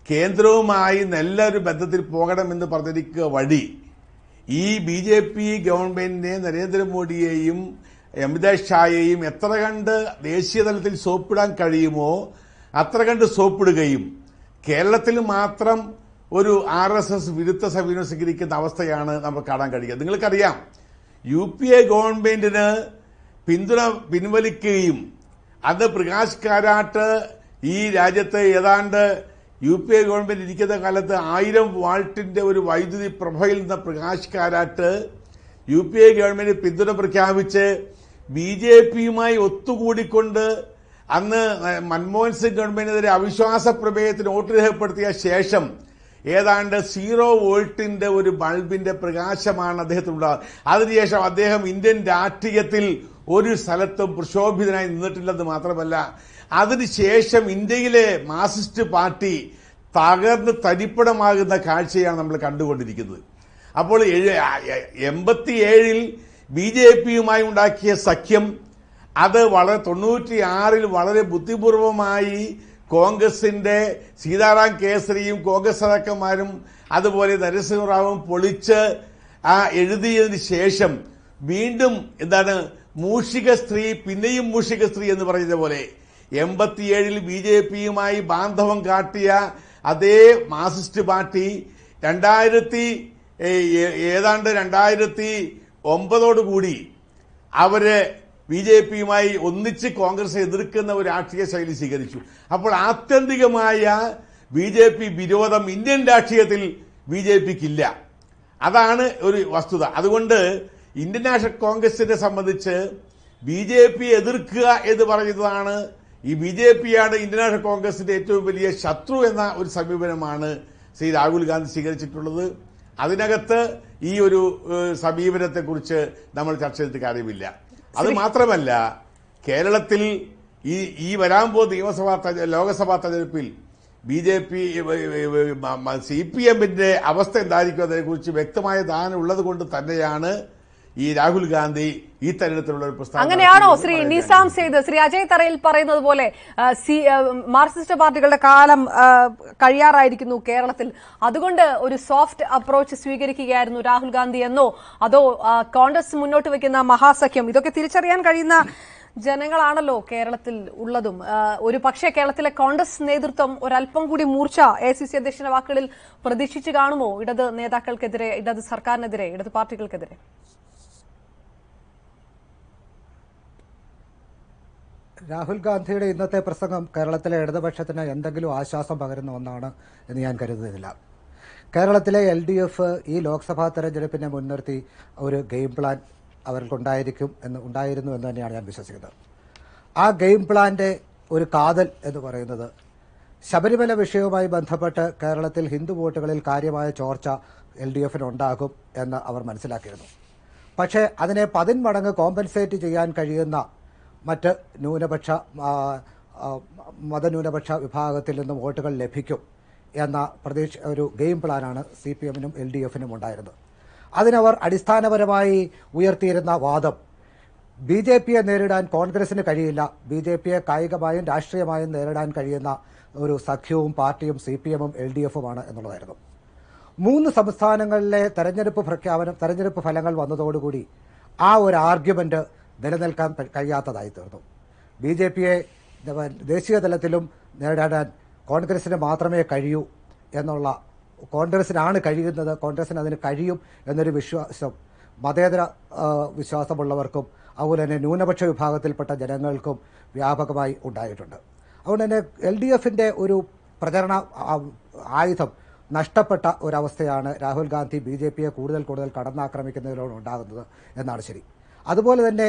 കേന്ദ്രവുമായി നല്ലൊരു ബന്ധത്തിൽ പോകണമെന്ന് പറഞ്ഞിരിക്കുക വഴി ഈ BJP ഗവൺമെന്റിനെ നരേന്ദ്രമോദിയെയും അമിത്ഷായെയും എത്ര കണ്ട് ദേശീയ തലത്തിൽ സോപ്പിടാൻ കഴിയുമോ അത്ര കണ്ട് സോപ്പിടുകയും കേരളത്തിൽ മാത്രം ഒരു RSS വിരുദ്ധ സമീപനം സ്വീകരിക്കുന്ന അവസ്ഥയാണ് നമുക്ക് കാണാൻ കഴിയുക. നിങ്ങൾക്കറിയാം, UPA ഗവൺമെന്റിന് പിന്തുണ പിൻവലിക്കുകയും അത് പ്രകാശ് കാരാട്ട് ഈ രാജ്യത്ത് ഏതാണ്ട് UPA ഗവൺമെന്റ് ഇരിക്കുന്ന കാലത്ത് 1000 വാൾട്ടിന്റെ ഒരു വൈദ്യുതി പ്രഭയിൽ നിന്ന പ്രകാശ് കാരാട്ട് UPA ഗവൺമെന്റ് പിന്തുണ പ്രഖ്യാപിച്ച് BJPയുമായി ഒത്തുകൂടിക്കൊണ്ട് അന്ന് മൻമോഹൻ സിംഗ് ഗവൺമെന്റിനെതിരെ അവിശ്വാസ പ്രമേയത്തിന് വോട്ട് രേഖപ്പെടുത്തിയ ശേഷം ഏതാണ്ട് 0 വോൾട്ടിന്റെ ഒരു ബൾബിന്റെ പ്രകാശമാണ് അദ്ദേഹത്തിനുണ്ടാകുന്നത്. അതിനുശേഷം അദ്ദേഹം ഇന്ത്യൻ രാഷ്ട്രീയത്തിൽ ഒരു സ്ഥലത്തും പ്രക്ഷോഭിതനായി നിന്നിട്ടില്ലെന്ന് മാത്രമല്ല, അതിനുശേഷം ഇന്ത്യയിലെ മാർക്സിസ്റ്റ് പാർട്ടി തകർന്ന് തരിപ്പണമാകുന്ന കാഴ്ചയാണ് നമ്മൾ കണ്ടുകൊണ്ടിരിക്കുന്നത്. അപ്പോൾ 87-ൽ BJPയുമായി ഉണ്ടാക്കിയ സഖ്യം അത് 96-ൽ വളരെ ബുദ്ധിപൂർവമായി കോൺഗ്രസിന്റെ സീതാറാം കേസരിയും കോൺഗ്രസ് നേതാക്കന്മാരും അതുപോലെ നരസിംഹറാവും പൊളിച്ച് എഴുതിയതിനു ശേഷം വീണ്ടും എന്താണ് മൂഷിക സ്ത്രീ പിന്നെയും മൂഷിക സ്ത്രീ എന്ന് പറയുന്ന പോലെ 87-ൽ BJPയുമായി ബാന്ധവം കാട്ടിയ അതേ മാർക്സിസ്റ്റ് പാർട്ടി 2009 അവര് BJPയുമായി ഒന്നിച്ച് കോൺഗ്രസ് എതിർക്കുന്ന ഒരു രാഷ്ട്രീയ ശൈലി സ്വീകരിച്ചു. അപ്പോൾ ആത്യന്തികമായ BJP വിരോധം ഇന്ത്യൻ രാഷ്ട്രീയത്തിൽ BJPക്കില്ല. അതാണ് ഒരു വസ്തുത. അതുകൊണ്ട് ഇന്ത്യൻ നാഷണൽ കോൺഗ്രസിനെ സംബന്ധിച്ച് BJP എതിർക്കുക എന്ന് പറയുന്നതാണ്, ഈ BJPയാണ് ഇന്ത്യൻ നാഷണൽ കോൺഗ്രസിന്റെ ഏറ്റവും വലിയ ശത്രു എന്ന ഒരു സമീപനമാണ് ശ്രീ രാഹുൽ ഗാന്ധി സ്വീകരിച്ചിട്ടുള്ളത്. അതിനകത്ത് ഈ ഒരു സമീപനത്തെക്കുറിച്ച് നമ്മൾ ചർച്ച ചെയ്തിട്ട് കാര്യമില്ല. അത് മാത്രമല്ല, കേരളത്തിൽ ഈ വരാൻ പോകുന്ന ലോകസഭാ തെരഞ്ഞെടുപ്പിൽ BJP CPMന്റെ അവസ്ഥ എന്തായിരിക്കും അതിനെക്കുറിച്ച് വ്യക്തമായ ധാരണ ഉള്ളത് കൊണ്ട് തന്നെയാണ് ഈ രാഹുൽ ഗാന്ധി ഈ തരത്തിലുള്ള ഒരു പ്രസ്താവന. അങ്ങനെയാണോ ശ്രീ നിസാം സെയ്ദ്, ശ്രീ അജയ് തറയിൽ പറയുന്നത് പോലെ മാർക്സിസ്റ്റ് പാർട്ടികളുടെ കാലം കഴിയാറായിരിക്കുന്നു കേരളത്തിൽ, അതുകൊണ്ട് ഒരു സോഫ്റ്റ് അപ്രോച്ച് സ്വീകരിക്കുകയായിരുന്നു രാഹുൽ ഗാന്ധി എന്നോ, അതോ കോൺഗ്രസ് മുന്നോട്ട് വെക്കുന്ന മഹാസഖ്യം, ഇതൊക്കെ തിരിച്ചറിയാൻ കഴിയുന്ന ജനങ്ങളാണല്ലോ കേരളത്തിൽ ഉള്ളതും. ഒരു പക്ഷേ കേരളത്തിലെ കോൺഗ്രസ് നേതൃത്വം ഒരല്പം കൂടി മൂർച്ച ACC അധ്യക്ഷന്റെ വാക്കുകളിൽ പ്രതീക്ഷിച്ചു കാണുമോ ഇടത് നേതാക്കൾക്കെതിരെ, ഇടത് സർക്കാരിനെതിരെ, ഇടത് പാർട്ടികൾക്കെതിരെ? രാഹുൽ ഗാന്ധിയുടെ ഇന്നത്തെ പ്രസംഗം കേരളത്തിലെ ഇടതുപക്ഷത്തിന് എന്തെങ്കിലും ആശ്വാസം പകരുന്ന ഒന്നാണ് എന്ന് ഞാൻ കരുതുന്നില്ല. കേരളത്തിലെ LDF ഈ ലോക്സഭാ തെരഞ്ഞെടുപ്പിനെ മുൻനിർത്തി ഒരു ഗെയിം പ്ലാൻ ഉണ്ടായിരുന്നു എന്ന് തന്നെയാണ് ഞാൻ വിശ്വസിക്കുന്നത്. ആ ഗെയിം പ്ലാന്റെ ഒരു കാതൽ എന്ന് പറയുന്നത് ശബരിമല വിഷയവുമായി ബന്ധപ്പെട്ട് കേരളത്തിൽ ഹിന്ദു വോട്ടുകളിൽ കാര്യമായ ചോർച്ച LDFന് ഉണ്ടാകും എന്ന് അവർ മനസ്സിലാക്കിയിരുന്നു. പക്ഷേ അതിനെ 10 മടങ്ങ് കോമ്പൻസേറ്റ് ചെയ്യാൻ കഴിയുന്ന മറ്റ് മതന്യൂനപക്ഷ വിഭാഗത്തിൽ നിന്നും വോട്ടുകൾ ലഭിക്കും എന്ന ഒരു ഗെയിം പ്ലാനാണ് CPMനും LDFനും ഉണ്ടായിരുന്നത്. അതിനവർ അടിസ്ഥാനപരമായി ഉയർത്തിയിരുന്ന വാദം BJPയെ നേരിടാൻ കോൺഗ്രസിന് കഴിയില്ല, BJPയെ കായികമായും രാഷ്ട്രീയമായും നേരിടാൻ കഴിയുന്ന ഒരു സഖ്യവും പാർട്ടിയും CPMും LDFുമാണ് എന്നുള്ളതായിരുന്നു. 3 സംസ്ഥാനങ്ങളിലെ തെരഞ്ഞെടുപ്പ് ഫലങ്ങൾ വന്നതോടുകൂടി ആ ഒരു ആർഗ്യുമെന്റ് നിലനിൽക്കാൻ കഴിയാത്തതായി തീർന്നു. BJPയെ ദേശീയ തലത്തിലും നേരിടാൻ കോൺഗ്രസിന് മാത്രമേ കഴിയൂ എന്നുള്ള, കോൺഗ്രസിനാണ് കഴിയുന്നത്, കോൺഗ്രസിന് അതിന് കഴിയും എന്നൊരു വിശ്വാസം മതേതര വിശ്വാസമുള്ളവർക്കും അതുപോലെ തന്നെ ന്യൂനപക്ഷ വിഭാഗത്തിൽപ്പെട്ട ജനങ്ങൾക്കും വ്യാപകമായി ഉണ്ടായിട്ടുണ്ട്. അതുകൊണ്ട് തന്നെ LDFന്റെ ഒരു പ്രചരണ ആയുധം നഷ്ടപ്പെട്ട ഒരവസ്ഥയാണ് രാഹുൽ ഗാന്ധി BJPയെ കൂടുതൽ കടന്നാക്രമിക്കുന്നതിലൂടെ ഉണ്ടാകുന്നത് എന്നാണ് ശരി. അതുപോലെ തന്നെ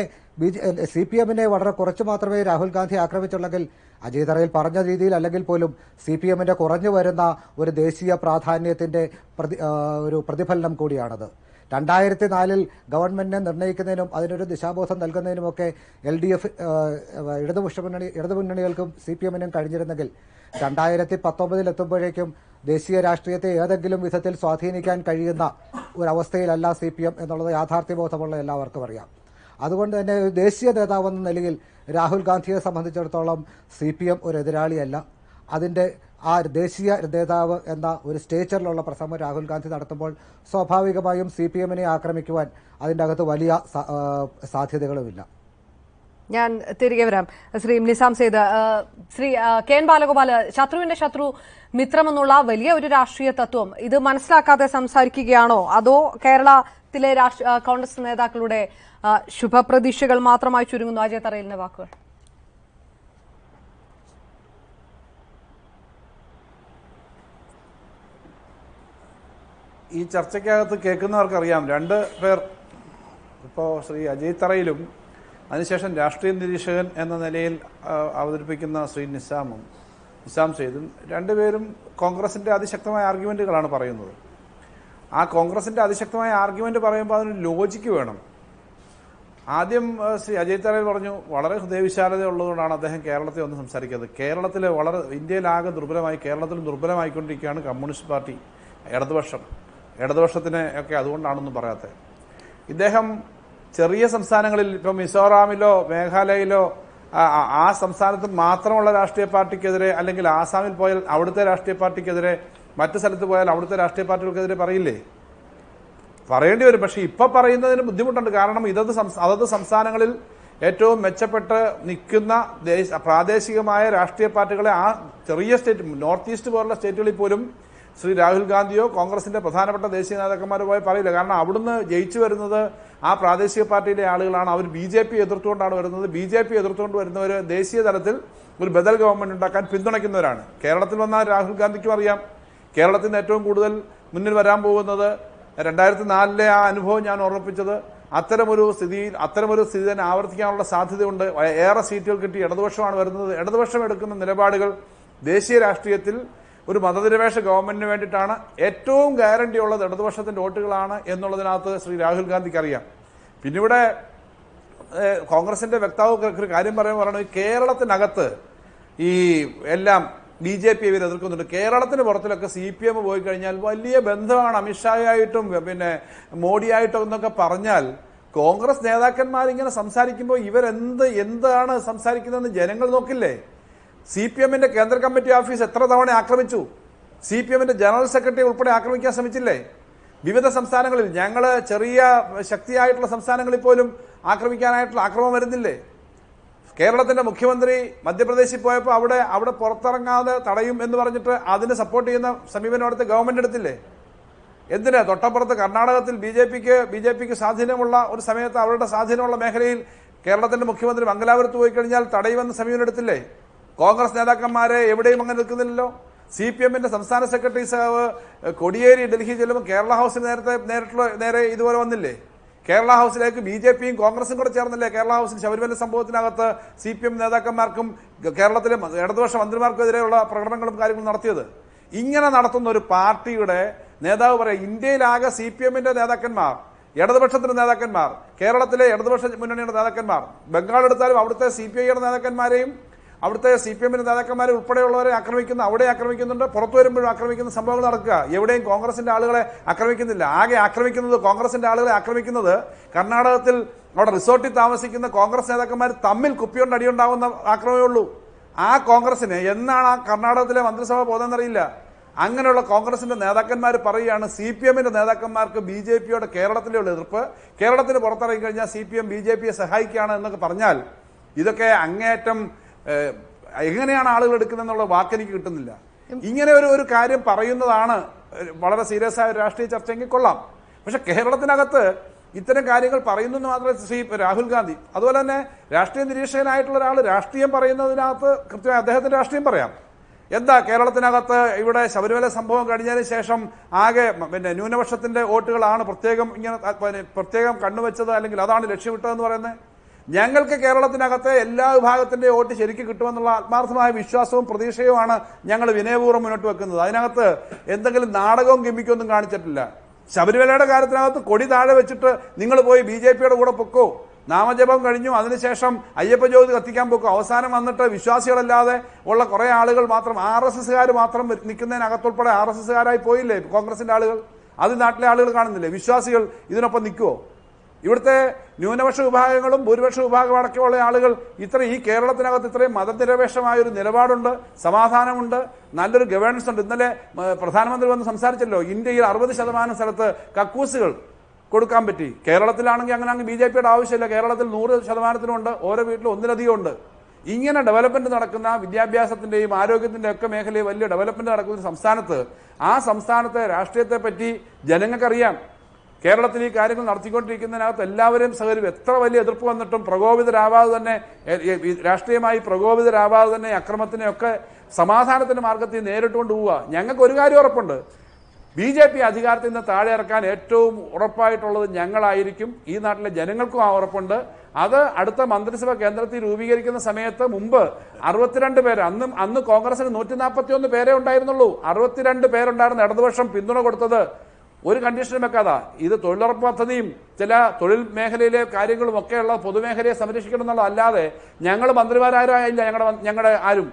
CPMനെ വളരെ കുറച്ച് മാത്രമേ രാഹുൽ ഗാന്ധി ആക്രമിച്ചുള്ളെങ്കിൽ അജയ് തറയിൽ പറഞ്ഞ രീതിയിൽ അല്ലെങ്കിൽ പോലും CPMന്റെ കുറഞ്ഞു വരുന്ന ഒരു ദേശീയ പ്രാധാന്യത്തിന്റെ ഒരു പ്രതിഫലനം കൂടിയാണത്. 2004 ഗവൺമെന്റിനെ നിർണ്ണയിക്കുന്നതിനും അതിനൊരു ദിശാബോധം നൽകുന്നതിനുമൊക്കെ LDF ഇടതുമുന്നണികൾക്കും CPMനും കഴിഞ്ഞിരുന്നെങ്കിൽ 2019 എത്തുമ്പോഴേക്കും ദേശീയ രാഷ്ട്രീയത്തെ ഏതെങ്കിലും വിധത്തിൽ സ്വാധീനിക്കാൻ കഴിയുന്ന ഒരവസ്ഥയിലല്ല CPM എന്നുള്ളത് യാഥാർത്ഥ്യബോധമുള്ള എല്ലാവർക്കും അറിയാം. അതുകൊണ്ട് തന്നെ ഒരു ദേശീയ നേതാവ് എന്ന നിലയിൽ രാഹുൽ ഗാന്ധിയെ സംബന്ധിച്ചിടത്തോളം CPM ഒരു എതിരാളിയല്ല. അതിൻ്റെ ആ ദേശീയ നേതാവ് എന്ന ഒരു സ്റ്റേച്ചറിലുള്ള പ്രസംഗം രാഹുൽ ഗാന്ധി നടത്തുമ്പോൾ സ്വാഭാവികമായും CPMനെ ആക്രമിക്കുവാൻ അതിൻ്റെ അകത്ത് വലിയ സാധ്യതകളുമില്ല. ഞാൻ തിരികെ വരാം. ശ്രീ നിസാം സെയ്ദ്, ശ്രീ KN ബാലഗോപാൽ, ശത്രുവിന്റെ ശത്രു മിത്രമെന്നുള്ള വലിയ ഒരു രാഷ്ട്രീയ തത്വം ഇത് മനസ്സിലാക്കാതെ സംസാരിക്കുകയാണോ, അതോ കേരളത്തിലെ കോൺഗ്രസ് നേതാക്കളുടെ ശുഭപ്രതീക്ഷകൾ മാത്രമായി ചുരുങ്ങുന്നു? അജയ് തറയിലിന്റെ വാക്കുകൾ. ഈ ചർച്ചയ്ക്കകത്ത് കേൾക്കുന്നവർക്കറിയാം, 2 പേർ, ഇപ്പോൾ ശ്രീ അജയ് തറയിലും അതിനുശേഷം രാഷ്ട്രീയ നിരീക്ഷകൻ എന്ന നിലയിൽ അവതരിപ്പിക്കുന്ന ശ്രീ നിസാം സെയ്ദും, 2 പേരും കോൺഗ്രസിന്റെ അതിശക്തമായ ആർഗ്യുമെന്റുകളാണ് പറയുന്നത്. ആ കോൺഗ്രസിന്റെ അതിശക്തമായ ആർഗ്യുമെന്റ് പറയുമ്പോൾ അതിന് ലോജിക്ക് വേണം. ആദ്യം ശ്രീ അജയ് തറയിൽ പറഞ്ഞു വളരെ ഹൃദയവിശാലത ഉള്ളതുകൊണ്ടാണ് അദ്ദേഹം കേരളത്തെ ഒന്ന് സംസാരിക്കുന്നത്. കേരളത്തിലെ ഇന്ത്യയിലാകെ ദുർബലമായി, കേരളത്തിലും ദുർബലമായിക്കൊണ്ടിരിക്കുകയാണ് കമ്മ്യൂണിസ്റ്റ് പാർട്ടി, ഇടതുപക്ഷത്തിനെ ഒക്കെ അതുകൊണ്ടാണെന്നും പറയാത്തത്. ഇദ്ദേഹം ചെറിയ സംസ്ഥാനങ്ങളിൽ, ഇപ്പോൾ മിസോറാമിലോ മേഘാലയയിലോ ആ സംസ്ഥാനത്ത് മാത്രമുള്ള രാഷ്ട്രീയ പാർട്ടിക്കെതിരെ, അല്ലെങ്കിൽ ആസാമിൽ പോയാൽ അവിടുത്തെ രാഷ്ട്രീയ പാർട്ടിക്കെതിരെ, മറ്റു സ്ഥലത്ത് പോയാൽ അവിടുത്തെ രാഷ്ട്രീയ പാർട്ടികൾക്കെതിരെ പറയില്ലേ? പറയേണ്ടി വരും. പക്ഷെ ഇപ്പൊ പറയുന്നതിന് ബുദ്ധിമുട്ടുണ്ട്. കാരണം അതത് സംസ്ഥാനങ്ങളിൽ ഏറ്റവും മെച്ചപ്പെട്ട് നിൽക്കുന്ന പ്രാദേശികമായ രാഷ്ട്രീയ പാർട്ടികളെ ആ ചെറിയ സ്റ്റേറ്റ്, നോർത്ത് ഈസ്റ്റ് പോലുള്ള സ്റ്റേറ്റുകളിൽ പോലും ശ്രീ രാഹുൽ ഗാന്ധിയോ കോൺഗ്രസിന്റെ പ്രധാനപ്പെട്ട ദേശീയ നേതാക്കന്മാരോ പോയി പറയില്ല. കാരണം അവിടുന്ന് ജയിച്ചു വരുന്നത് ആ പ്രാദേശിക പാർട്ടിയിലെ ആളുകളാണ്. അവർ BJP എതിർത്തുകൊണ്ടാണ് വരുന്നത്. BJP എതിർത്തുകൊണ്ട് വരുന്നവർ ദേശീയ തലത്തിൽ ഒരു ബദൽ ഗവൺമെന്റ് ഉണ്ടാക്കാൻ പിന്തുണയ്ക്കുന്നവരാണ്. കേരളത്തിൽ വന്ന രാഹുൽ ഗാന്ധിക്കും അറിയാം, കേരളത്തിൽ നിന്ന് ഏറ്റവും കൂടുതൽ മുന്നിൽ വരാൻ പോകുന്നത് 2004 ആ അനുഭവം ഞാൻ ഓർമ്മിപ്പിച്ചത്, അത്തരമൊരു സ്ഥിതി തന്നെ ആവർത്തിക്കാനുള്ള സാധ്യതയുണ്ട്. ഏറെ സീറ്റുകൾ കിട്ടി ഇടതുപക്ഷമാണ് വരുന്നത്. ഇടതുപക്ഷം എടുക്കുന്ന നിലപാടുകൾ ദേശീയ രാഷ്ട്രീയത്തിൽ ഒരു മതനിരപേക്ഷ ഗവൺമെന്റിന് വേണ്ടിയിട്ടാണ്. ഏറ്റവും ഗ്യാരണ്ടി ഉള്ളത് ഇടതുപക്ഷത്തിന്റെ വോട്ടുകളാണ് എന്നുള്ളതിനകത്ത് ശ്രീ രാഹുൽ ഗാന്ധിക്ക് അറിയാം. പിന്നെ ഇവിടെ കോൺഗ്രസിന്റെ വക്താവ് ഒരു കാര്യം പറയുന്നത് കേരളത്തിനകത്ത് ഈ എല്ലാം BJP ഇവർ എതിർക്കുന്നുണ്ട്. കേരളത്തിന് പുറത്തിലൊക്കെ CPM പോയി കഴിഞ്ഞാൽ വലിയ ബന്ധമാണ് അമിത്ഷായായിട്ടും പിന്നെ മോഡിയായിട്ടും എന്നൊക്കെ പറഞ്ഞാൽ കോൺഗ്രസ് നേതാക്കന്മാർ ഇങ്ങനെ സംസാരിക്കുമ്പോൾ എന്താണ് സംസാരിക്കുന്നതെന്ന് ജനങ്ങൾ നോക്കില്ലേ? CPMന്റെ കേന്ദ്ര കമ്മിറ്റി ഓഫീസ് എത്ര തവണ ആക്രമിച്ചു? CPMന്റെ ജനറൽ സെക്രട്ടറി ഉൾപ്പെടെ ആക്രമിക്കാൻ ശ്രമിച്ചില്ലേ? വിവിധ സംസ്ഥാനങ്ങളിൽ ഞങ്ങൾ ചെറിയ ശക്തിയായിട്ടുള്ള സംസ്ഥാനങ്ങളിൽ പോലും ആക്രമിക്കാനായിട്ടുള്ള ആക്രമണം വരുന്നില്ലേ? കേരളത്തിന്റെ മുഖ്യമന്ത്രി മധ്യപ്രദേശിൽ പോയപ്പോൾ അവിടെ പുറത്തിറങ്ങാതെ തടയും എന്ന് പറഞ്ഞിട്ട് അതിന് സപ്പോർട്ട് ചെയ്യുന്ന സമീപനം അടുത്ത് ഗവൺമെന്റ് എടുത്തില്ലേ? എന്തിന്? തൊട്ടപ്പുറത്ത് കർണാടകത്തിൽ ബിജെപിക്ക് സ്വാധീനമുള്ള ഒരു സമയത്ത് അവരുടെ സ്വാധീനമുള്ള മേഖലയിൽ കേരളത്തിന്റെ മുഖ്യമന്ത്രി മംഗലാപുരത്ത് പോയി കഴിഞ്ഞാൽ തടയുമെന്ന് സമീപനം എടുത്തില്ലേ? കോൺഗ്രസ് നേതാക്കന്മാരെ എവിടെയും അങ്ങനെ നിൽക്കുന്നില്ലല്ലോ. CPMന്റെ സംസ്ഥാന സെക്രട്ടറി സഹാവ് കൊടിയേരി ഡൽഹി ചെല്ലുമ്പോൾ കേരള ഹൗസിൽ നേരെ ഇതുപോലെ വന്നില്ലേ? കേരള ഹൗസിലേക്ക് BJPയും കോൺഗ്രസും കൂടെ ചേർന്നില്ലേ കേരള ഹൗസിൽ ശബരിമല സംഭവത്തിനകത്ത് CPM നേതാക്കന്മാർക്കും കേരളത്തിലെ ഇടതുപക്ഷ മന്ത്രിമാർക്കും എതിരെയുള്ള പ്രകടനങ്ങളും കാര്യങ്ങളും നടത്തിയത്? ഇങ്ങനെ നടത്തുന്ന ഒരു പാർട്ടിയുടെ നേതാവ് പറയാം, ഇന്ത്യയിലാകെ CPMന്റെ നേതാക്കന്മാർ, ഇടതുപക്ഷത്തിന്റെ നേതാക്കന്മാർ, കേരളത്തിലെ ഇടതുപക്ഷ മുന്നണിയുടെ നേതാക്കന്മാർ, ബംഗാൾ എടുത്താലും അവിടുത്തെ CPIയുടെ നേതാക്കന്മാരെയും അവിടുത്തെ CPMന്റെ നേതാക്കന്മാരെ ഉൾപ്പെടെയുള്ളവരെ അവിടെ ആക്രമിക്കുന്നുണ്ട്, പുറത്തു വരുമ്പോഴും ആക്രമിക്കുന്ന സംഭവങ്ങൾ നടക്കുക. എവിടെയും കോൺഗ്രസിന്റെ ആളുകളെ ആക്രമിക്കുന്നില്ല. ആകെ ആക്രമിക്കുന്നത് കോൺഗ്രസിന്റെ ആളുകളെ ആക്രമിക്കുന്നത് കർണാടകത്തിൽ അവിടെ റിസോർട്ടിൽ താമസിക്കുന്ന കോൺഗ്രസ് നേതാക്കന്മാർ തമ്മിൽ കുപ്പിയോണ്ട് അടിയുണ്ടാവുന്ന ആക്രമണമേ ഉള്ളൂ. ആ കോൺഗ്രസിന് എന്നാണ് ആ കർണാടകത്തിലെ മന്ത്രിസഭ പോകുന്നതെന്നറിയില്ല. അങ്ങനെയുള്ള കോൺഗ്രസിന്റെ നേതാക്കന്മാർ പറയുകയാണ് CPMന്റെ നേതാക്കന്മാർക്ക് BJPയോട് കേരളത്തിലുള്ള എതിർപ്പ്, കേരളത്തിന് പുറത്തിറങ്ങി കഴിഞ്ഞാൽ CPM BJPയെ സഹായിക്കുകയാണ് എന്നൊക്കെ പറഞ്ഞാൽ ഇതൊക്കെ അങ്ങേയറ്റം എങ്ങനെയാണ് ആളുകൾ എടുക്കുന്നതെന്നുള്ള വാക്കെനിക്ക് കിട്ടുന്നില്ല. ഇങ്ങനെ ഒരു കാര്യം പറയുന്നതാണ് വളരെ സീരിയസ് ആയ ഒരു രാഷ്ട്രീയ ചർച്ചയെങ്കിൽ കൊള്ളാം. പക്ഷെ കേരളത്തിനകത്ത് ഇത്തരം കാര്യങ്ങൾ പറയുന്നെന്ന് മാത്രമേ ശ്രീ രാഹുൽ ഗാന്ധി, അതുപോലെ തന്നെ രാഷ്ട്രീയ നിരീക്ഷകനായിട്ടുള്ള ഒരാൾ രാഷ്ട്രീയം പറയുന്നതിനകത്ത് കൃത്യമായി അദ്ദേഹത്തിന്റെ രാഷ്ട്രീയം പറയാം. എന്താ കേരളത്തിനകത്ത് ഇവിടെ ശബരിമല സംഭവം കഴിഞ്ഞതിന് ശേഷം ആകെ ന്യൂനപക്ഷത്തിന്റെ വോട്ടുകളാണ് പ്രത്യേകം കണ്ണുവെച്ചത്, അല്ലെങ്കിൽ അതാണ് ലക്ഷ്യമിട്ടതെന്ന് പറയുന്നത്? ഞങ്ങൾക്ക് കേരളത്തിനകത്തെ എല്ലാ വിഭാഗത്തിന്റെ വോട്ട് ശരിക്കും കിട്ടുമെന്നുള്ള ആത്മാർത്ഥമായ വിശ്വാസവും പ്രതീക്ഷയുമാണ് ഞങ്ങൾ വിനയപൂർവ്വം മുന്നോട്ട് വെക്കുന്നത്. അതിനകത്ത് എന്തെങ്കിലും നാടകവും ഗിമ്മിക്കൊന്നും കാണിച്ചിട്ടില്ല. ശബരിമലയുടെ കാര്യത്തിനകത്ത് കൊടി താഴെ വെച്ചിട്ട് നിങ്ങൾ പോയി BJPയുടെ കൂടെ പൊക്കോ, നാമജപം കഴിഞ്ഞു, അതിനുശേഷം അയ്യപ്പ ജ്യോതി കത്തിക്കാൻ പൊക്കോ, അവസാനം വന്നിട്ട് വിശ്വാസികളല്ലാതെ ഉള്ള കുറെ ആളുകൾ മാത്രം, RSSകാർ മാത്രം നിൽക്കുന്നതിനകത്തുൾപ്പെടെ RSSകാരായി പോയില്ലേ കോൺഗ്രസിന്റെ ആളുകൾ? അത് നാട്ടിലെ ആളുകൾ കാണുന്നില്ലേ? വിശ്വാസികൾ ഇതിനൊപ്പം നിൽക്കുവോ? ഇവിടുത്തെ ന്യൂനപക്ഷ വിഭാഗങ്ങളും ഭൂരിപക്ഷ വിഭാഗം അടക്കമുള്ള ആളുകൾ ഈ കേരളത്തിനകത്ത് ഇത്രയും മതനിരപേക്ഷമായ ഒരു നിലപാടുണ്ട്, സമാധാനമുണ്ട്, നല്ലൊരു ഗവേണൻസ് ഉണ്ട്. ഇന്നലെ പ്രധാനമന്ത്രി വന്ന് സംസാരിച്ചല്ലോ, ഇന്ത്യയിൽ 60% സ്ഥലത്ത് കക്കൂസുകൾ കൊടുക്കാൻ പറ്റി. കേരളത്തിലാണെങ്കിൽ അങ്ങനെ BJPയുടെ ആവശ്യമില്ല. കേരളത്തിൽ 100%ഉണ്ട്, ഓരോ വീട്ടിലും ഒന്നിലധികം ഉണ്ട്. ഇങ്ങനെ ഡെവലപ്മെന്റ് നടക്കുന്ന വിദ്യാഭ്യാസത്തിന്റെയും ആരോഗ്യത്തിന്റെയും ഒക്കെ മേഖലയിൽ വലിയ ഡെവലപ്മെന്റ് നടക്കുന്ന സംസ്ഥാനത്ത് ആ സംസ്ഥാനത്തെ രാഷ്ട്രീയത്തെ പറ്റി ജനങ്ങൾക്കറിയാം. കേരളത്തിൽ ഈ കാര്യങ്ങൾ നടത്തിക്കൊണ്ടിരിക്കുന്നതിനകത്ത് എല്ലാവരും സഹകരിക്കും. എത്ര വലിയ എതിർപ്പ് വന്നിട്ടും രാഷ്ട്രീയമായി പ്രകോപിതരാവാതെ തന്നെ അക്രമത്തിനെയൊക്കെ സമാധാനത്തിന്റെ മാർഗത്തിൽ നേരിട്ടുകൊണ്ട് പോവുക. ഞങ്ങൾക്ക് ഒരു കാര്യം ഉറപ്പുണ്ട്, BJP അധികാരത്തിൽ നിന്ന് താഴെ ഇറക്കാൻ ഏറ്റവും ഉറപ്പായിട്ടുള്ളത് ഞങ്ങളായിരിക്കും. ഈ നാട്ടിലെ ജനങ്ങൾക്കും ആ ഉറപ്പുണ്ട്. അത് അടുത്ത മന്ത്രിസഭ കേന്ദ്രത്തിൽ രൂപീകരിക്കുന്ന സമയത്ത് മുമ്പ് 62 പേര്, അന്ന് കോൺഗ്രസിന് 141 പേരേ ഉണ്ടായിരുന്നുള്ളൂ. 62 പേരുണ്ടായിരുന്ന ഇടതുപക്ഷം പിന്തുണ കൊടുത്തത് ഒരു കണ്ടീഷനും വെക്കാതാ. ഇത് തൊഴിലുറപ്പ് പദ്ധതിയും ചില തൊഴിൽ മേഖലയിലെ കാര്യങ്ങളും ഒക്കെയുള്ള പൊതുമേഖലയെ സംരക്ഷിക്കണം എന്നുള്ളത് അല്ലാതെ ഞങ്ങൾ മന്ത്രിമാരായില്ല, ഞങ്ങളുടെ ആരും